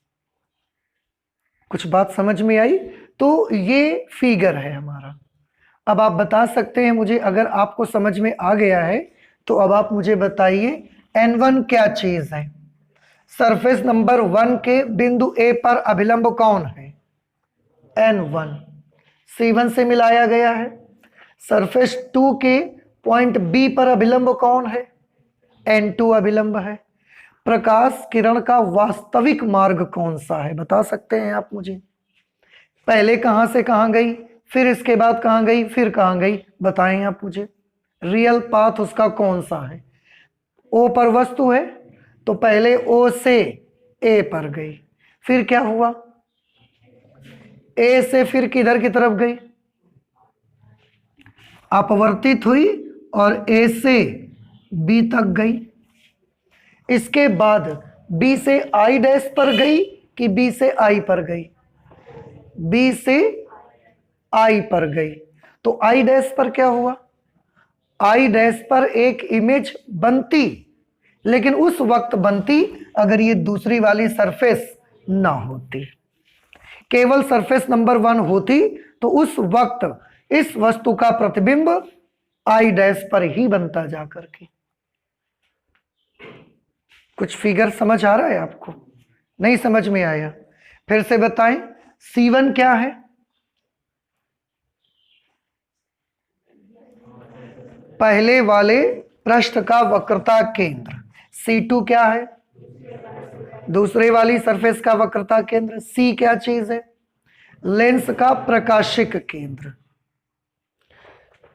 कुछ बात समझ में आई? तो ये फिगर है हमारा। अब आप बता सकते हैं मुझे, अगर आपको समझ में आ गया है तो अब आप मुझे बताइए N1 क्या चीज है? सरफेस नंबर 1 के बिंदु A पर अभिलंब कौन है? N1 C1 से मिलाया गया है। सरफेस 2 के पॉइंट B पर अभिलंब कौन है? N2 अभिलंब है। प्रकाश किरण का वास्तविक मार्ग कौन सा है, बता सकते हैं आप मुझे? पहले कहां से कहां गई, फिर इसके बाद कहां गई, फिर कहां गई, बताएं आप मुझे। रियल पाथ उसका कौन सा है? O पर वस्तु है तो पहले O से A पर गई, फिर क्या हुआ? A से फिर किधर की तरफ गई? अपवर्तित हुई और A से B तक गई। इसके बाद B से I डैश पर गई कि B से I पर गई? B से I पर गई। तो I डैश पर क्या हुआ? I डैश पर एक इमेज बनती, लेकिन उस वक्त बनती अगर ये दूसरी वाली सरफेस ना होती, केवल सरफेस नंबर 1 होती तो उस वक्त इस वस्तु का प्रतिबिंब I डैश पर ही बनता जाकर के। कुछ फिगर समझ आ रहा है आपको? नहीं समझ में आया? फिर से बताएं, C1 क्या है? पहले वाले पृष्ठ का वक्रता केंद्र। C2 क्या है? दूसरे वाली सरफेस का वक्रता केंद्र। C क्या चीज है? लेंस का प्रकाशिक केंद्र।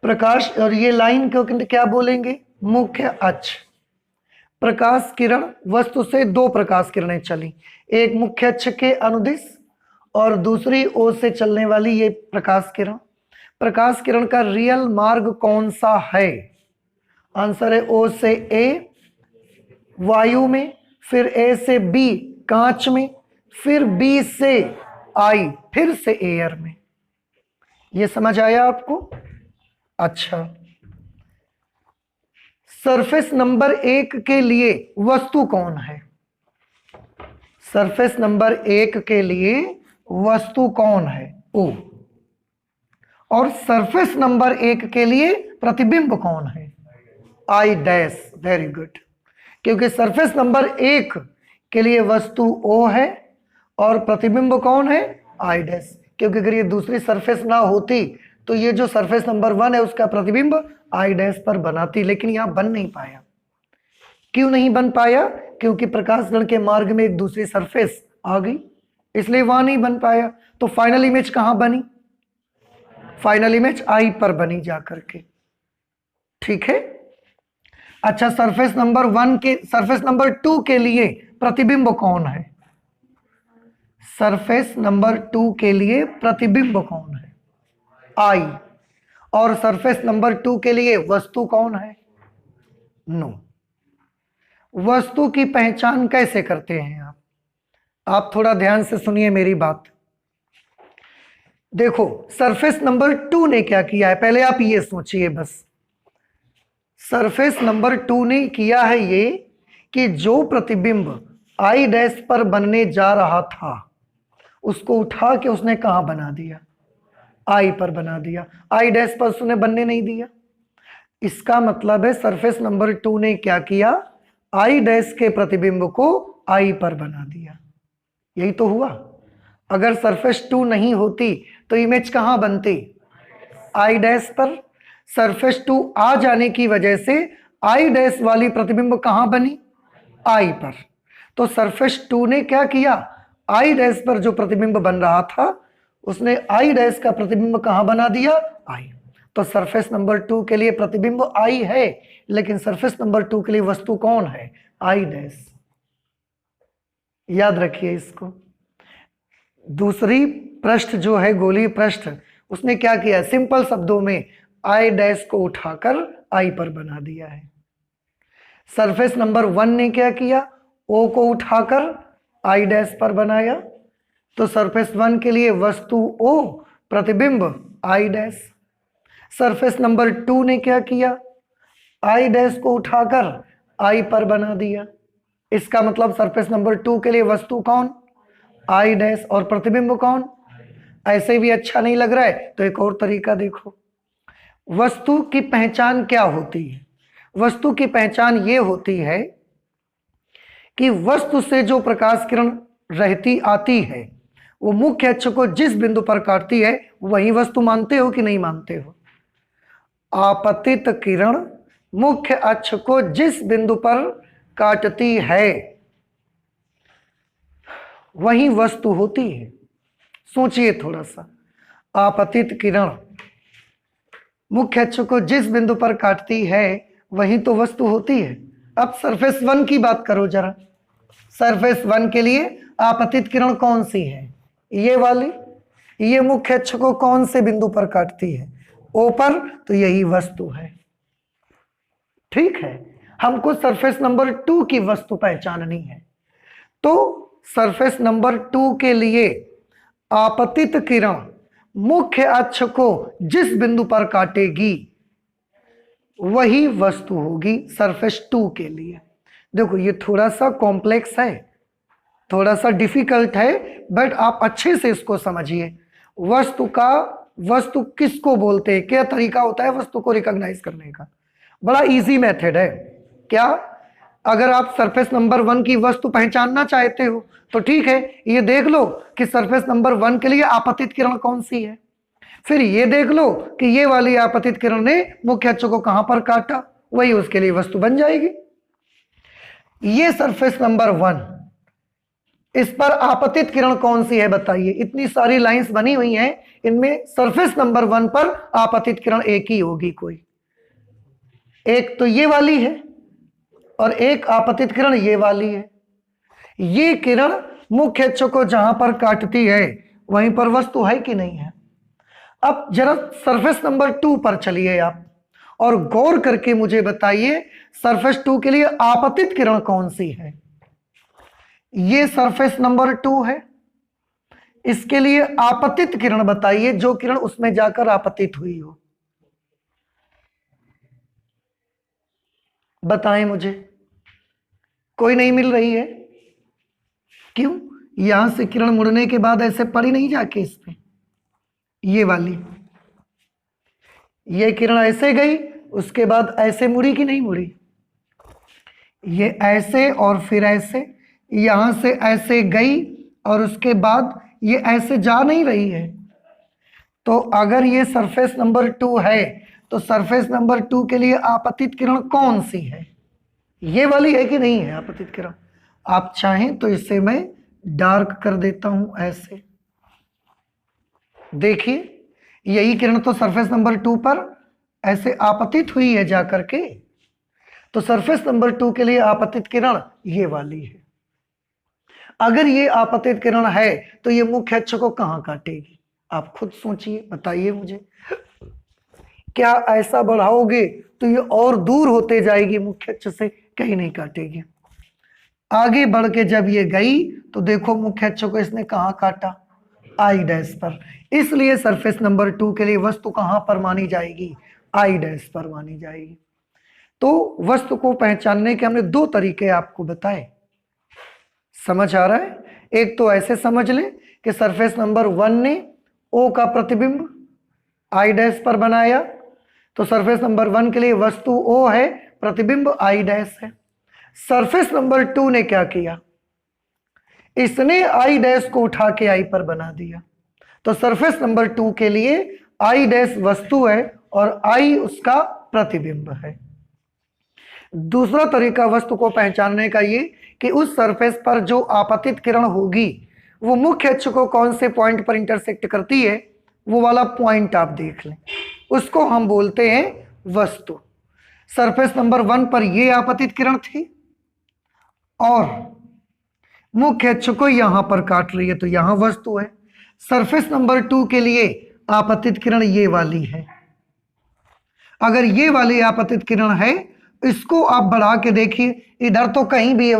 प्रकाश, और ये लाइन को क्या बोलेंगे? मुख्य अक्ष। प्रकाश किरण वस्तु से 2 प्रकाश किरणें चली, एक मुख्य अक्ष के अनुदिश और दूसरी ओर से चलने वाली ये प्रकाश किरण। प्रकाश किरण का रियल मार्ग कौन सा है? आंसर है O से A वायु में, फिर A से B कांच में, फिर B से I फिर से एयर में। ये समझ आया आपको? अच्छा, सरफेस नंबर 1 के लिए वस्तु कौन है? सरफेस नंबर 1 के लिए वस्तु कौन है? O। और सरफेस नंबर 1 के लिए प्रतिबिंब कौन है? I dash. वेरी गुड, क्योंकि सरफेस नंबर 1 के लिए वस्तु O है और प्रतिबिंब कौन है? I dash. क्योंकि अगर ये दूसरी सरफेस ना होती तो ये जो सरफेस नंबर 1 है उसका प्रतिबिंब I डैश पर बनाती, लेकिन यहां बन नहीं पाया। क्यों नहीं बन पाया? क्योंकि प्रकाशगण के मार्ग में एक दूसरी सरफेस आ गई, इसलिए वहां नहीं बन पाया। तो फाइनल इमेज कहां बनी? फाइनल इमेज I पर बनी जाकर के। ठीक है। अच्छा, सरफेस नंबर 2 के लिए प्रतिबिंब कौन है? सरफेस नंबर 2 के लिए प्रतिबिंब कौन है? I। और सरफेस नंबर 2 के लिए वस्तु कौन है? नो। वस्तु की पहचान कैसे करते हैं आप थोड़ा ध्यान से सुनिए मेरी बात। देखो, सरफेस नंबर 2 ने क्या किया है, पहले आप ये सोचिए बस। सरफेस नंबर 2 ने किया है ये कि जो प्रतिबिंब I डैश पर बनने जा रहा था उसको उठा के उसने कहां बना दिया? I पर बना दिया। I डैश पर उसने बनने नहीं दिया। इसका मतलब है सरफेस नंबर 2 ने क्या किया? I डैश के प्रतिबिंब को I पर बना दिया। यही तो हुआ। अगर सरफेस 2 नहीं होती तो इमेज कहां बनती? I डैश पर। सरफेस 2 आ जाने की वजह से I डैश वाली प्रतिबिंब कहां बनी? I पर। तो सरफेस 2 ने क्या किया? I डैश पर जो प्रतिबिंब बन रहा था उसने आई डैश का प्रतिबिंब कहां बना दिया, आई। तो सरफेस नंबर 2 के लिए प्रतिबिंब आई है, लेकिन सरफेस नंबर 2 के लिए वस्तु कौन है, आई डैश। याद रखिए इसको। दूसरी पृष्ठ जो है गोलीय पृष्ठ, उसने क्या किया, सिंपल शब्दों में आई डैश को उठाकर आई पर बना दिया है। सरफेस नंबर 1 ने क्या किया, ओ को उठाकर आई डैश पर बनाया। तो सरफेस 1 के लिए वस्तु ओ, प्रतिबिंब आई डैश। सरफेस नंबर 2 ने क्या किया, आई डैश को उठाकर आई पर बना दिया। इसका मतलब सरफेस नंबर 2 के लिए वस्तु कौन, आई डैश, और प्रतिबिंब कौन। ऐसे भी अच्छा नहीं लग रहा है तो एक और तरीका देखो। वस्तु की पहचान क्या होती है, वस्तु की पहचान ये होती है कि वस्तु से जो प्रकाश किरण रहती आती है वो मुख्य अक्ष को जिस बिंदु पर काटती है वही वस्तु मानते हो कि नहीं मानते हो। आपतित किरण मुख्य अक्ष को जिस बिंदु पर काटती है वही वस्तु होती है। सोचिए थोड़ा सा, आपतित किरण मुख्य अक्ष को जिस बिंदु पर काटती है वही तो वस्तु होती है। अब सरफेस 1 की बात करो जरा। सरफेस 1 के लिए आपतित किरण कौन सी है, ये वाली। ये मुख्य अक्ष को कौन से बिंदु पर काटती है, ओ पर, तो यही वस्तु है। ठीक है, हमको सरफेस नंबर 2 की वस्तु पहचाननी है। तो सरफेस नंबर 2 के लिए आपतित किरण मुख्य अक्ष को जिस बिंदु पर काटेगी वही वस्तु होगी सरफेस 2 के लिए। देखो ये थोड़ा सा कॉम्प्लेक्स है, थोड़ा सा डिफिकल्ट है, बट आप अच्छे से इसको समझिए। वस्तु किसको बोलते हैं, क्या तरीका होता है वस्तु को रिकॉग्नाइज करने का। बड़ा इजी मेथड है। क्या, अगर आप सरफेस नंबर 1 की वस्तु पहचानना चाहते हो तो ठीक है, ये देख लो कि सरफेस नंबर 1 के लिए आपतित किरण कौन सी है। फिर ये देख लो कि ये वाली आपतित किरण ने मुख्य अक्ष को कहां पर काटा, वही उसके लिए वस्तु बन जाएगी। ये सरफेस नंबर 1, इस पर आपतित किरण कौन सी है बताइए। इतनी सारी लाइंस बनी हुई हैं, इनमें सरफेस नंबर 1 पर आपतित किरण एक ही होगी कोई। एक तो ये वाली है और एक आपतित किरण ये वाली है। ये किरण मुख्य अक्ष को जहां पर काटती है वहीं पर वस्तु है कि नहीं है। अब जरा सरफेस नंबर 2 पर चलिए आप और गौर करके मुझे बताइए सरफेस 2 के लिए आपतित किरण कौन सी है। ये सरफेस नंबर 2 है, इसके लिए आपतित किरण बताइए, जो किरण उसमें जाकर आपतित हुई हो। बताएं मुझे, कोई नहीं मिल रही है। क्यों, यहां से किरण मुड़ने के बाद ऐसे पड़ी नहीं जाके इस पे, ये वाली, ये किरण ऐसे गई उसके बाद ऐसे मुड़ी कि नहीं मुड़ी, ये ऐसे और फिर ऐसे, यहां से ऐसे गई और उसके बाद ये ऐसे जा नहीं रही है। तो अगर ये सरफेस नंबर 2 है तो सरफेस नंबर 2 के लिए आपतित किरण कौन सी है, ये वाली है कि नहीं है आपतित किरण। आप चाहें तो इसे मैं डार्क कर देता हूं ऐसे, देखिए यही किरण तो सरफेस नंबर 2 पर ऐसे आपतित हुई है जाकर के। तो सरफेस नंबर 2 के लिए आपतित किरण ये वाली है। अगर ये आपतित किरण है तो ये मुख्य अक्ष को कहां काटेगी, आप खुद सोचिए, बताइए मुझे। क्या ऐसा बढ़ाओगे तो ये और दूर होते जाएगी मुख्य अक्ष से, कहीं नहीं काटेगी। आगे बढ़ के जब ये गई तो देखो मुख्य अक्ष को इसने कहां काटा, आई डैश पर। इसलिए सरफेस नंबर 2 के लिए वस्तु कहां पर मानी जाएगी, आई डैश पर मानी जाएगी। तो वस्तु को पहचानने के हमने 2 तरीके आपको बताए, समझ आ रहा है। एक तो ऐसे समझ लें कि सरफेस नंबर 1 ने ओ का प्रतिबिंब आई डैश पर बनाया, तो सरफेस नंबर 1 के लिए वस्तु ओ है, प्रतिबिंब आई डैश है। सरफेस नंबर 2 ने क्या किया, इसने आई डैश को उठा के आई पर बना दिया। तो सरफेस नंबर 2 के लिए आई डैश वस्तु है और आई उसका प्रतिबिंब है। दूसरा तरीका वस्तु को पहचानने का ये कि उस सरफेस पर जो आपतित किरण होगी वो मुख्य अक्ष को कौन से पॉइंट पर इंटरसेक्ट करती है, वो वाला पॉइंट आप देख लें, उसको हम बोलते हैं वस्तु। सरफेस नंबर 1 पर ये आपतित किरण थी और मुख्य अक्ष को यहां पर काट रही है, तो यहां वस्तु है। सरफेस नंबर 2 के लिए आपतित किरण ये वाली है। अगर ये वाली आपतित किरण है, इसको आप बढ़ा के देखिए, इधर तो कहीं भी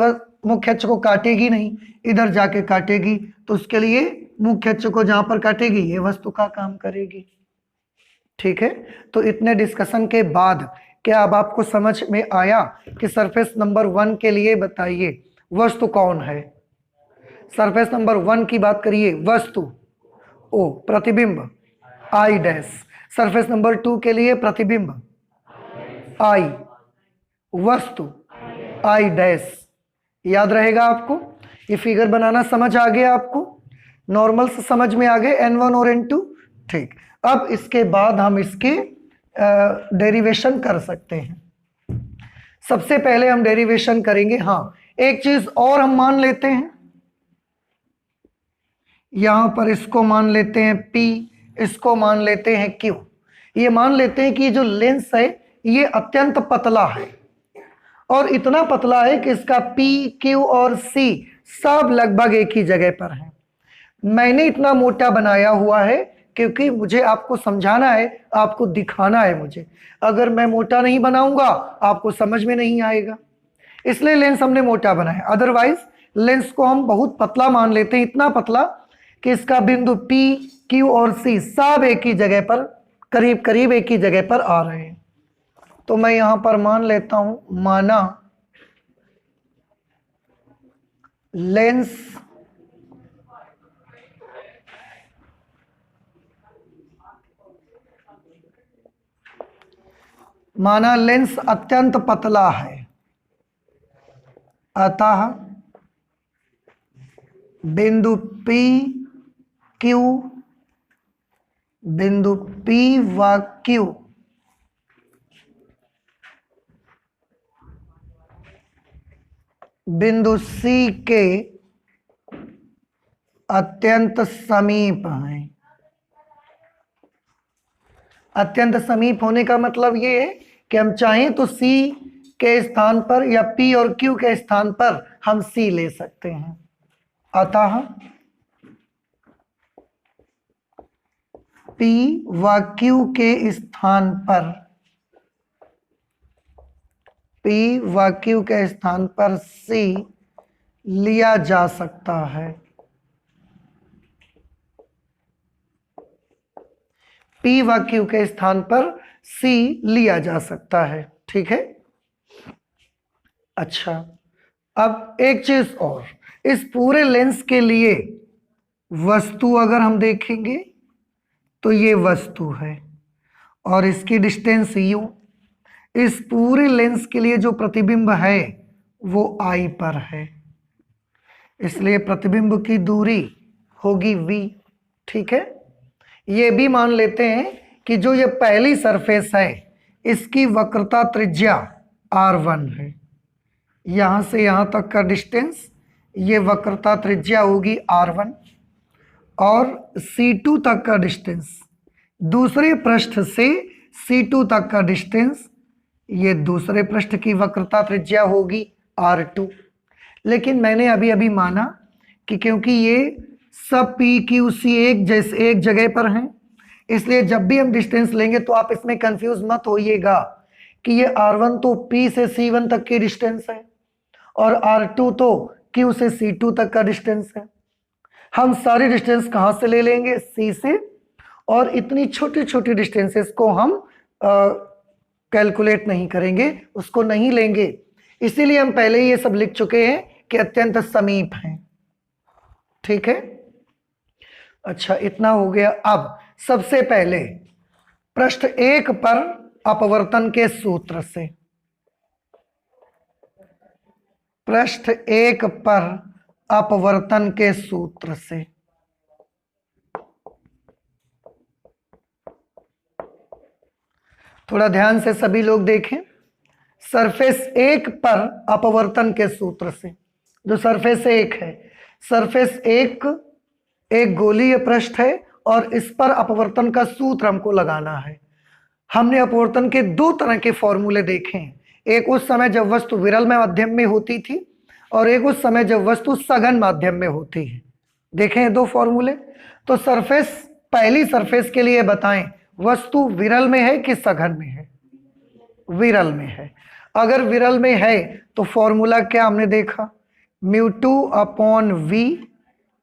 मुख्य अक्ष को काटेगी नहीं, इधर जाके काटेगी, तो उसके लिए मुख्य अक्ष को जहां पर काटेगी ये वस्तु का काम करेगी। ठीक है, तो इतने डिस्कशन के बाद क्या अब आपको समझ में आया कि सरफेस नंबर 1 के लिए बताइए वस्तु कौन है? सरफेस नंबर 1 की बात करिए, वस्तु ओ प्रतिबिंब आई डैश। सरफेस नंबर 2 के लिए प्रतिबिंब आई, वस्तु आई डैश। याद रहेगा आपको? ये फिगर बनाना समझ आ गया आपको? नॉर्मल से समझ में आ गए n1 और n2? ठीक, अब इसके बाद हम इसके डेरिवेशन कर सकते हैं। सबसे पहले हम डेरिवेशन करेंगे, हाँ एक चीज और हम मान लेते हैं, यहां पर इसको मान लेते हैं P, इसको मान लेते हैं Q। ये मान लेते हैं कि जो लेंस है ये अत्यंत पतला है और इतना पतला है कि इसका P, Q और C सब लगभग एक ही जगह पर है। मैंने इतना मोटा बनाया हुआ है क्योंकि मुझे आपको समझाना है, आपको दिखाना है मुझे। अगर मैं मोटा नहीं बनाऊंगा आपको समझ में नहीं आएगा, इसलिए लेंस हमने मोटा बनाया। अदरवाइज लेंस को हम बहुत पतला मान लेते हैं, इतना पतला कि इसका बिंदु P, Q और C सब एक ही जगह पर, करीब करीब एक ही जगह पर आ रहे हैं। तो मैं यहां पर मान लेता हूं, माना लेंस अत्यंत पतला है, अतः बिंदु P, Q, बिंदु P व Q बिंदु C के अत्यंत समीप हैं। अत्यंत समीप होने का मतलब ये है कि हम चाहें तो C के स्थान पर या P और Q के स्थान पर हम C ले सकते हैं। अतः P व Q के स्थान पर, P व Q के स्थान पर C लिया जा सकता है। P व Q के स्थान पर C लिया जा सकता है। ठीक है, अच्छा अब एक चीज और, इस पूरे लेंस के लिए वस्तु अगर हम देखेंगे तो ये वस्तु है और इसकी डिस्टेंस u। इस पूरे लेंस के लिए जो प्रतिबिंब है वो I पर है, इसलिए प्रतिबिंब की दूरी होगी v। ठीक है, ये भी मान लेते हैं कि जो ये पहली सरफेस है इसकी वक्रता त्रिज्या r1 है, यहां से यहां तक का डिस्टेंस, ये वक्रता त्रिज्या होगी r1 और C2 तक का डिस्टेंस, दूसरे पृष्ठ से C2 तक का डिस्टेंस, ये दूसरे पृष्ठ की वक्रता त्रिज्या होगी r2। लेकिन मैंने अभी अभी माना कि क्योंकि ये सब P, Q, C एक जगह पर हैं, इसलिए जब भी हम डिस्टेंस लेंगे तो आप इसमें कंफ्यूज मत होइएगा कि ये r1 तो P से C1 तक की डिस्टेंस है और r2 तो Q से C2 तक का डिस्टेंस है। हम सारी डिस्टेंस कहाँ से ले लेंगे? C से, और इतनी छोटी छोटी डिस्टेंसेस को हम कैलकुलेट नहीं करेंगे, उसको नहीं लेंगे। इसीलिए हम पहले ही ये सब लिख चुके हैं कि अत्यंत समीप हैं। ठीक है, अच्छा इतना हो गया। अब सबसे पहले पृष्ठ 1 पर अपवर्तन के सूत्र से, पृष्ठ 1 पर अपवर्तन के सूत्र से थोड़ा ध्यान से सभी लोग देखें। सरफेस 1 पर अपवर्तन के सूत्र से, जो सरफेस 1 है, सरफेस 1 एक गोलीय पृष्ठ है और इस पर अपवर्तन का सूत्र हमको लगाना है। हमने अपवर्तन के दो तरह के फॉर्मूले देखे हैं, एक उस समय जब वस्तु विरल माध्यम में होती थी और एक उस समय जब वस्तु सघन माध्यम में होती है। देखें ये दो फॉर्मूले। तो सरफेस, पहली सरफेस के लिए बताएं वस्तु विरल में है कि सघन में है? विरल में है। अगर विरल में है तो फॉर्मूला क्या हमने देखा, μ2/v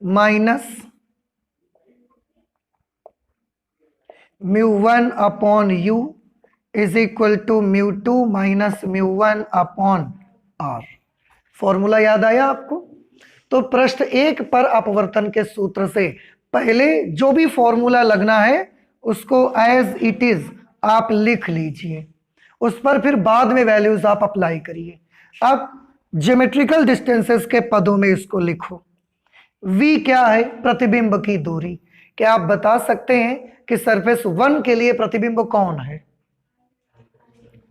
minus μ1/u is equal to μ2 minus μ1/r। Formula याद आया आपको? तो पृष्ठ 1 पर अपवर्तन के सूत्र से पहले जो भी फॉर्मूला लगना है उसको एज इट इज आप लिख लीजिए, उस पर फिर बाद में वैल्यूज आप अप्लाई करिए। अब ज्योमेट्रिकल डिस्टेंसेस के पदों में इसको लिखो। v क्या है? प्रतिबिंब की दूरी। क्या आप बता सकते हैं कि सरफेस 1 के लिए प्रतिबिंब कौन है?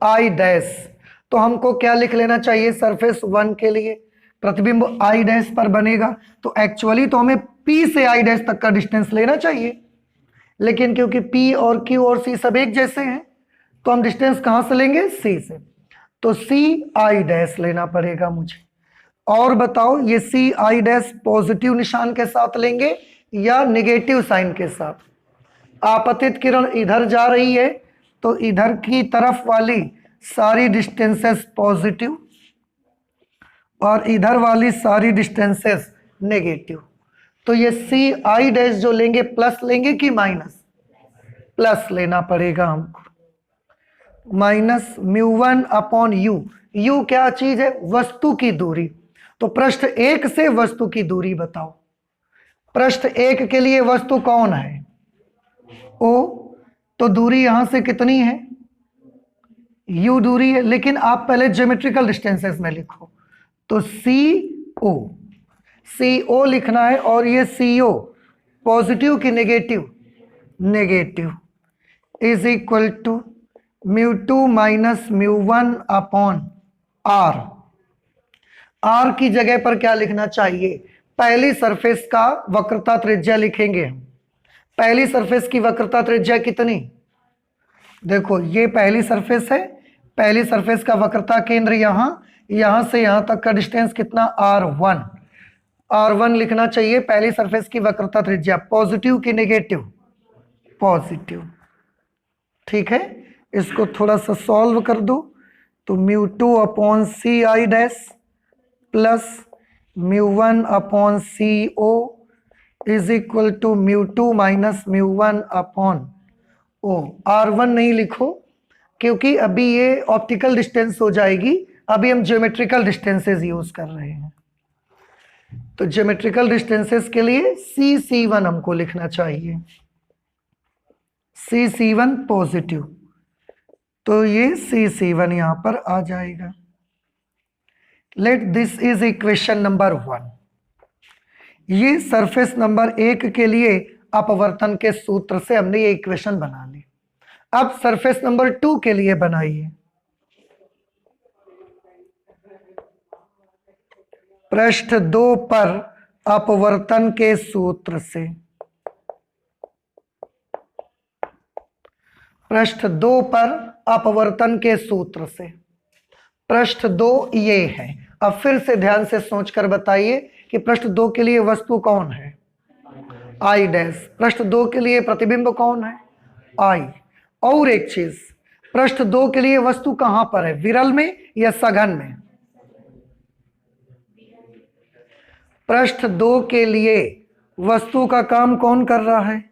I dash. तो हमको क्या लिख लेना चाहिए? सरफेस 1 के लिए प्रतिबिंब I डैश पर बनेगा, तो एक्चुअली तो हमें P से I डैश तक का डिस्टेंस लेना चाहिए, लेकिन क्योंकि P और Q और C सब एक जैसे हैं तो हम डिस्टेंस कहां से लेंगे? C से। तो C I डैश लेना पड़ेगा मुझे। और बताओ ये C I डैश पॉजिटिव निशान के साथ लेंगे या नेगेटिव साइन के साथ? आपतित किरण इधर जा रही है तो इधर की तरफ वाली सारी डिस्टेंसेस पॉजिटिव और इधर वाली सारी डिस्टेंसेस नेगेटिव। तो ये C I डैश जो लेंगे प्लस लेंगे कि माइनस? प्लस लेना पड़ेगा हमको। Minus μ1/u। u क्या चीज है? वस्तु की दूरी। तो पृष्ठ 1 से वस्तु की दूरी बताओ। पृष्ठ 1 के लिए वस्तु कौन है? O। तो दूरी यहां से कितनी है? u दूरी है, लेकिन आप पहले ज्योमेट्रिकल डिस्टेंसेस में लिखो। तो CO, CO लिखना है। और ये CO पॉजिटिव की negative? Negative. Is equal to μ2 minus μ1/r। r की जगह पर क्या लिखना चाहिए? पहली सरफेस का वक्रता त्रिज्या लिखेंगे हम। पहली सरफेस की वक्रता त्रिज्या कितनी? देखो ये पहली सरफेस है, पहली सरफेस का वक्रता केंद्र यहां से यहां तक का डिस्टेंस कितना? r1। r1 लिखना चाहिए पहली सरफेस की वक्रता त्रिज्या। पॉजिटिव की नेगेटिव? पॉजिटिव। ठीक है, इसको थोड़ा सा सॉल्व कर दो। तो μ2/CI dash plus μ1/CO is equal to μ2 minus μ1/O। r1 नहीं लिखो क्योंकि अभी ये ऑप्टिकल डिस्टेंस हो जाएगी, अभी हम ज्योमेट्रिकल डिस्टेंसेस यूज कर रहे हैं। तो ज्योमेट्रिकल डिस्टेंसेस के लिए CC1 हमको लिखना चाहिए। CC1 पॉजिटिव, तो ये CC1 यहां पर आ जाएगा। Let this is equation number 1। ये सरफेस नंबर 1 के लिए अपवर्तन के सूत्र से हमने ये इक्वेशन बना ली। अब सरफेस नंबर 2 के लिए बनाइए। पृष्ठ 2 पर अपवर्तन के सूत्र से, पृष्ठ 2 पर अपवर्तन के सूत्र से। पृष्ठ 2 ये है। अब फिर से ध्यान से सोचकर बताइए कि पृष्ठ 2 के लिए वस्तु कौन है? I dash. पृष्ठ 2 के लिए प्रतिबिंब कौन है? I। और एक चीज, पृष्ठ 2 के लिए वस्तु कहां पर है? विरल में या सघन में? पृष्ठ 2 के लिए वस्तु का काम कौन कर रहा है?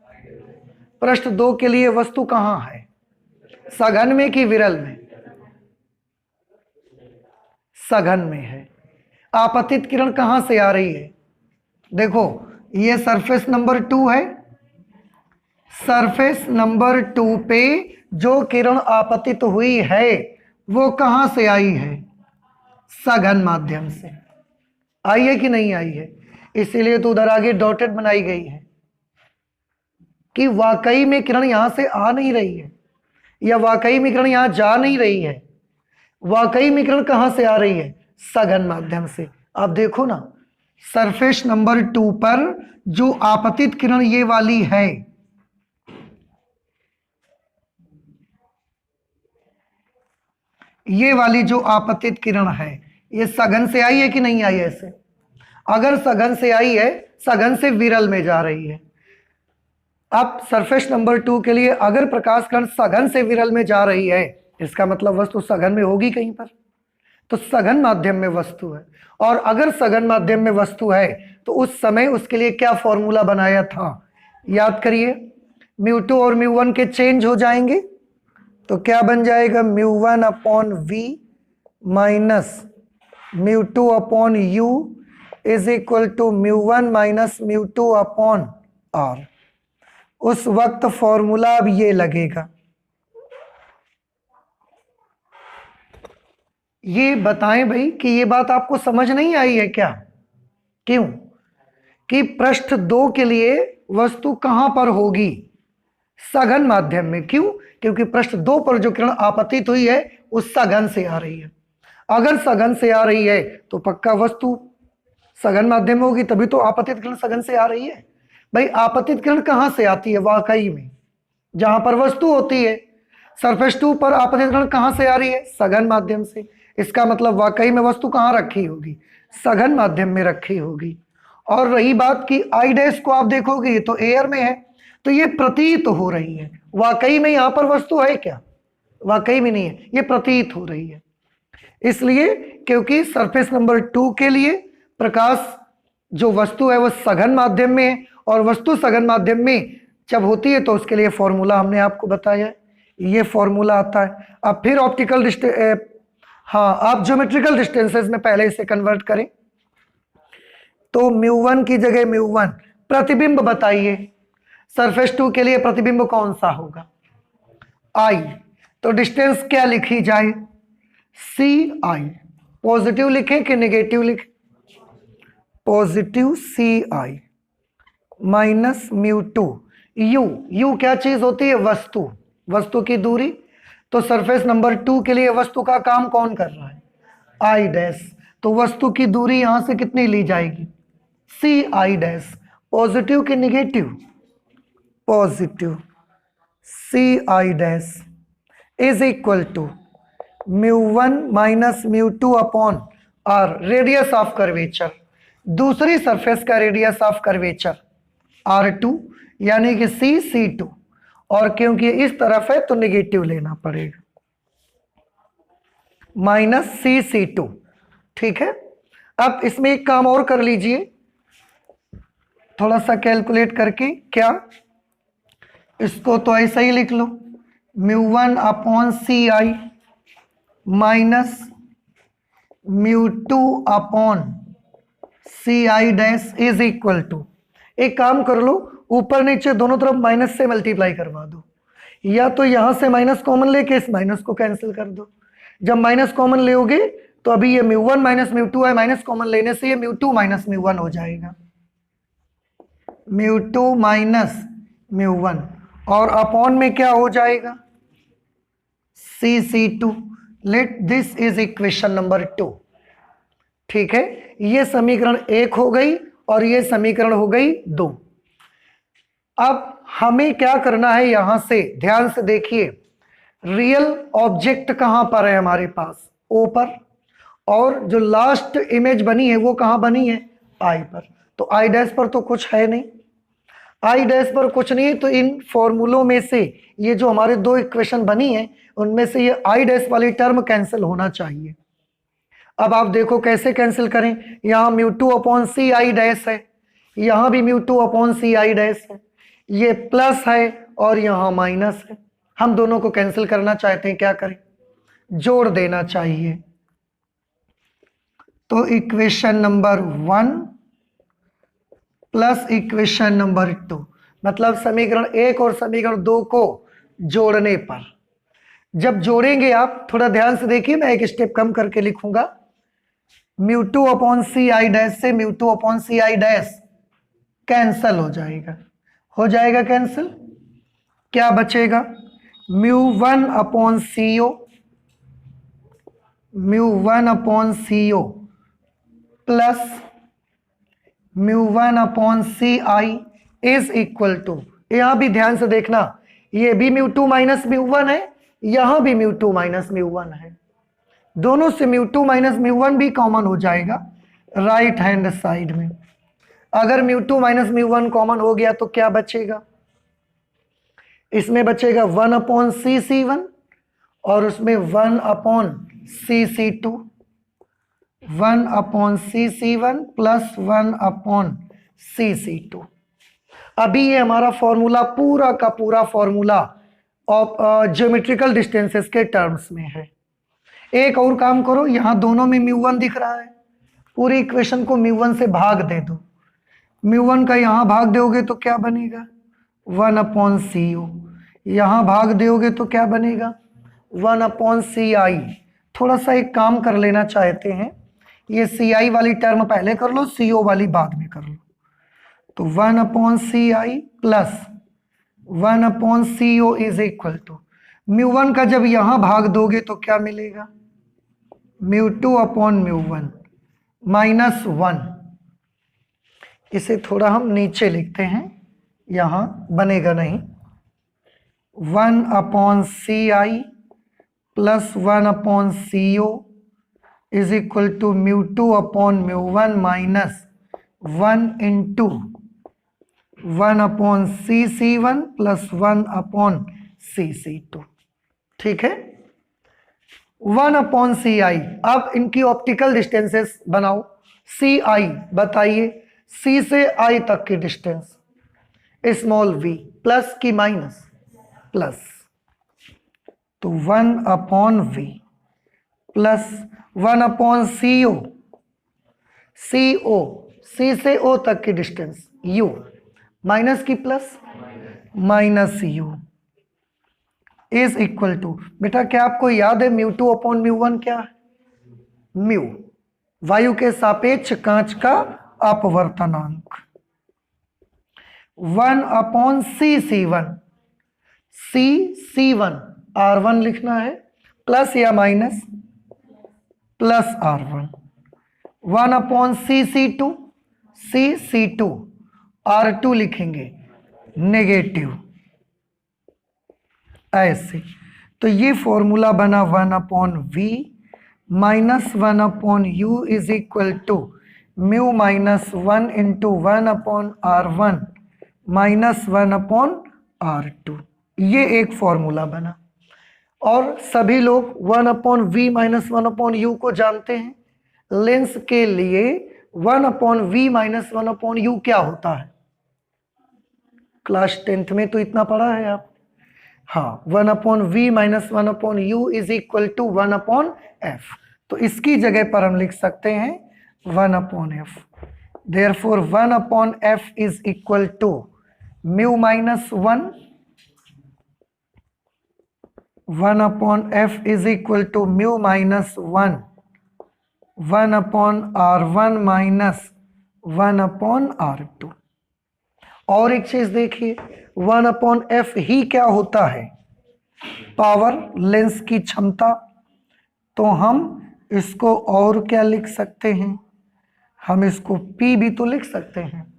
पृष्ठ 2 के लिए वस्तु कहां है? सघन में कि विरल में? सघन में है। आपतित किरण कहां से आ रही है? देखो ये सरफेस नंबर 2 है, सरफेस नंबर 2 पे जो किरण आपतित हुई है वो कहां से आई है? सघन माध्यम से। आई है कि नहीं आई है? इसीलिए तो उधर आगे डॉटेड बनाई गई है कि वाकई में किरण यहां से आ नहीं रही है या वाकई में किरण यहां जा नहीं रही है। वाकई में किरण कहां से आ रही है? सघन माध्यम से। आप देखो ना, सरफेस नंबर 2 पर जो आपतित किरण ये वाली है, ये वाली जो आपतित किरण है, ये सघन से आई है कि नहीं आई है? ऐसे अगर सघन से आई है, सघन से विरल में जा रही है। अब सरफेस नंबर 2 के लिए अगर प्रकाश किरण सघन से विरल में जा रही है, इसका मतलब वस्तु सघन में होगी कहीं पर, तो सघन माध्यम में वस्तु है। और अगर सघन माध्यम में वस्तु है तो उस समय उसके लिए क्या फॉर्मूला बनाया था? याद करिए, μ2 और μ1 के चेंज हो जाएंगे, तो क्या बन जाएगा? μ1 upon v minus μ2 upon u is equal to μ1 minus μ2 upon r। उस वक्त फॉर्मूला अब ये लगेगा। ये बताएं भाई कि ये बात आपको समझ नहीं आई है क्या? क्यों? कि पृष्ठ 2 के लिए वस्तु कहां पर होगी? सघन माध्यम में। क्यों? क्योंकि पृष्ठ 2 पर जो किरण आपतित हुई है उस सघन से आ रही है। अगर सघन से आ रही है तो पक्का वस्तु सघन माध्यम में होगी, तभी तो आपतित किरण सघन से आ रही है। भाई आपतित किरण कहां से आती है? वाकई में जहां पर वस्तु होती है। सरफेस 2 पर आपतित किरण कहां से आ रही है? सघन माध्यम से। इसका मतलब वाकई में वस्तु कहां रखी होगी? सघन माध्यम में रखी होगी। और रही बात कि आई डैश को आप देखोगे ये तो एयर में है, तो ये प्रतीत हो रही है। वाकई में यहां पर वस्तु है क्या? वाकई में नहीं है, ये प्रतीत हो रही है। इसलिए क्योंकि सरफेस नंबर 2 के लिए प्रकाश जो वस्तु है वो सघन माध्यम में है, और वस्तु सघन माध्यम में जब होती है तो उसके लिए फॉर्मूला हमने आपको बताया है, ये फॉर्मूला आता है। अब फिर ऑप्टिकल आप ज्योमेट्रिकल डिस्टेंसेस में पहले इसे कन्वर्ट करें, तो μ1 की जगह μ1 प्रतिबिंब बताइए। सरफेस 2 के लिए प्रतिबिंब कौन सा होगा? I। तो डिस्टेंस क्या लिखी जाए? CI। पॉजिटिव लिखें कि नेगेटिव लिखें? Positive CI minus μ2। U क्या चीज होती है? वस्तु, वस्तु की दूरी। तो सरफेस नंबर 2 के लिए वस्तु का काम कौन कर रहा है? I dash. तो वस्तु की दूरी यहां से कितनी ली जाएगी? CI dash. पॉजिटिव कि negative? Positive. CI dash is equal to μ1 minus μ2 upon r, radius of curvature, दूसरी सरफेस का रेडियस ऑफ कर्वेचर R2 यानी कि C2। और क्योंकि इस तरफ है तो नेगेटिव लेना पड़ेगा, माइनस C2। ठीक है। अब इसमें एक काम और कर लीजिए, थोड़ा सा कैलकुलेट करके। क्या? इसको तो ऐसा ही लिख लो, μ1 upon CI minus μ2 upon CI dash is equal to, एक काम कर लो, ऊपर नीचे दोनों तरफ माइनस से मल्टीप्लाई करवा दो, या तो यहां से माइनस कॉमन लेके इस माइनस को कैंसिल कर दो। जब माइनस कॉमन लोगे तो अभी ये μ1 माइनस μ2 है, माइनस कॉमन लेने से ये μ2 माइनस μ1 हो जाएगा, μ2 माइनस μ1, और अपॉन में क्या हो जाएगा? C2। Let this is equation number 2। ठीक है, ये समीकरण 1 हो गई और ये समीकरण हो गई 2। अब हमें क्या करना है? यहां से ध्यान से देखिए, रियल ऑब्जेक्ट कहां पर है हमारे पास? O पर, और जो लास्ट इमेज बनी है वो कहां बनी है? I पर। तो I डैश पर तो कुछ है नहीं, I डैश पर कुछ नहीं है, तो इन फॉर्मूलों में से ये जो हमारे 2 इक्वेशन बनी है उनमें से ये I डैश वाली टर्म कैंसिल होना चाहिए। अब आप देखो कैसे कैंसिल करें। यहाँ μ2 अपॉन CI डैश है, यहाँ भी μ2 अपॉन CI डैश है, ये प्लस है और यहाँ माइनस है। हम दोनों को कैंसिल करना चाहते हैं, क्या करें? जोड़ देना चाहिए। तो equation number 1 plus equation number 2, मतलब समीकरण 1 और समीकरण 2 को जोड़ने पर, जब जोड़ेंगे आप थोड़ा ध्यान से देखिए, मैं एक स्टेप कम करके लिखूंगा। μ2 अपॉन CI डैश से μ2 अपॉन CI डैश कैंसल हो जाएगा, हो जाएगा कैंसिल। क्या बचेगा? μ1 अपॉन CO, μ1 अपॉन CO प्लस μ1/ci इज इक्वल टू, यहां भी ध्यान से देखना, ये भी μ2 माइनस μ1 है, यहां भी μ2 माइनस μ1 है, दोनों से μ2 माइनस μ1 भी कॉमन हो जाएगा राइट हैंड साइड में। अगर μ2 माइनस μ1 कॉमन हो गया तो क्या बचेगा, इसमें बचेगा 1/cc1 और उसमें 1/cc2, 1/cc1 प्लस 1/cc2। अभी ये हमारा फॉर्मूला पूरा का पूरा फॉर्मूला ज्योमेट्रिकल डिस्टेंसेस के टर्म्स में है। एक और काम करो, यहां दोनों में μ1 दिख रहा है, पूरी इक्वेशन को μ1 से भाग दे दो, μ1 का यहां भाग दोगे तो क्या बनेगा 1/co, यहां भाग दोगे तो क्या बनेगा 1/ci। थोड़ा सा एक काम कर लेना चाहते हैं, ये ci वाली टर्म पहले कर लो, co वाली बाद में कर लो, तो 1/ci plus 1/co is equal to μ1 का जब यहां भाग दोगे तो क्या मिलेगा μ2/μ1 माइनस 1। इसे थोड़ा हम नीचे लिखते हैं, यहां बनेगा नहीं, 1/ci plus 1/co is equal to μ2/μ1 minus 1 into 1/cc1 plus 1/cc2। ठीक है, 1/ci। अब इनकी ऑप्टिकल डिस्टेंसेस बनाओ। ci बताइए, c से i तक की डिस्टेंस स्मॉल v, प्लस की माइनस, प्लस, तो 1/v प्लस 1/co, c से o तक की डिस्टेंस u, माइनस की plus, minus u is equal to, बेटा क्या आपको याद है μ2/μ1 क्या है, म्यू वायु के सापेक्ष कांच का अपवर्तनांक, 1/cc1, c1 r1 लिखना है, प्लस या minus, plus r1, 1/cc2, c2 r2 लिखेंगे नेगेटिव, ऐसे। तो ये फॉर्मूला बना 1/v minus 1/u is equal to mu minus 1 into 1/r1 minus 1/r2। ये एक फॉर्मूला बना, और सभी लोग 1/v माइनस 1/u को जानते हैं। लेंस के लिए 1/v माइनस 1/u क्या होता है, क्लास 10th में तो इतना पढ़ा है आप। हाँ, 1/v minus 1/u is equal to 1/f, तो इसकी जगह पर हम लिख सकते हैं 1/f। Therefore 1/f is equal to mu minus 1, 1/f is equal to mu minus 1, 1/r1 minus 1/r2। और एक चीज देखिए, 1/f ही क्या होता है, पावर, लेंस की क्षमता। तो हम इसको और क्या लिख सकते हैं, हम इसको P भी तो लिख सकते हैं,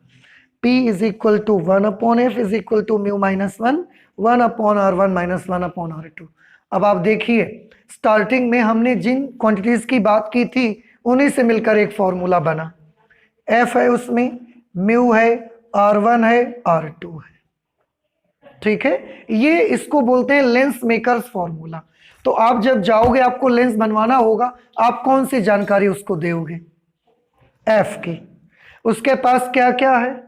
P is equal to 1/f is equal to mu minus 1, 1/r1 minus 1/r2। अब आप देखिए, स्टार्टिंग में हमने जिन क्वांटिटीज की बात की थी उन्हीं से मिलकर एक फॉर्मूला बना, F है उसमें, म्यू है, R1 है, R2 है। ठीक है, ये इसको बोलते हैं लेंस मेकर्स फॉर्मूला। तो आप जब जाओगे, आपको लेंस बनवाना होगा, आप कौन सी जानकारी उसको दोगे, F की। उसके पास क्या क्या है,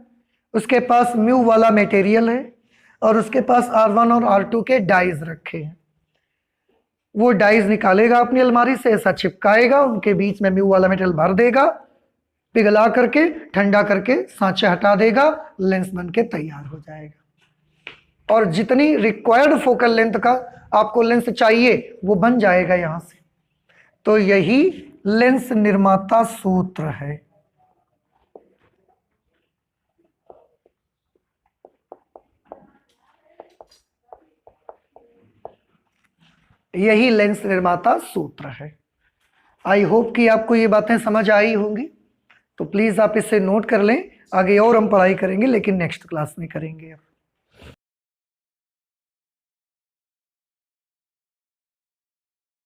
उसके पास म्यू वाला मटेरियल है, और उसके पास R1 और R2 के डाइज रखे हैं। वो डाइज निकालेगा अपनी अलमारी से, ऐसा चिपकाएगा, उनके बीच में म्यू वाला मटेरियल भर देगा, पिघला करके ठंडा करके सांचे हटा देगा, लेंस बन के तैयार हो जाएगा। और जितनी रिक्वायर्ड फोकल लेंथ का आपको लेंस चाहिए वो बन जाएगा यहां से। तो यही लेंस निर्माता सूत्र है। यही लेंस निर्माता सूत्र है। आई होप कि आपको ये बातें समझ आई होंगी। तो प्लीज आप इसे नोट कर लें, आगे और हम पढ़ाई करेंगे, लेकिन नेक्स्ट क्लास में करेंगे।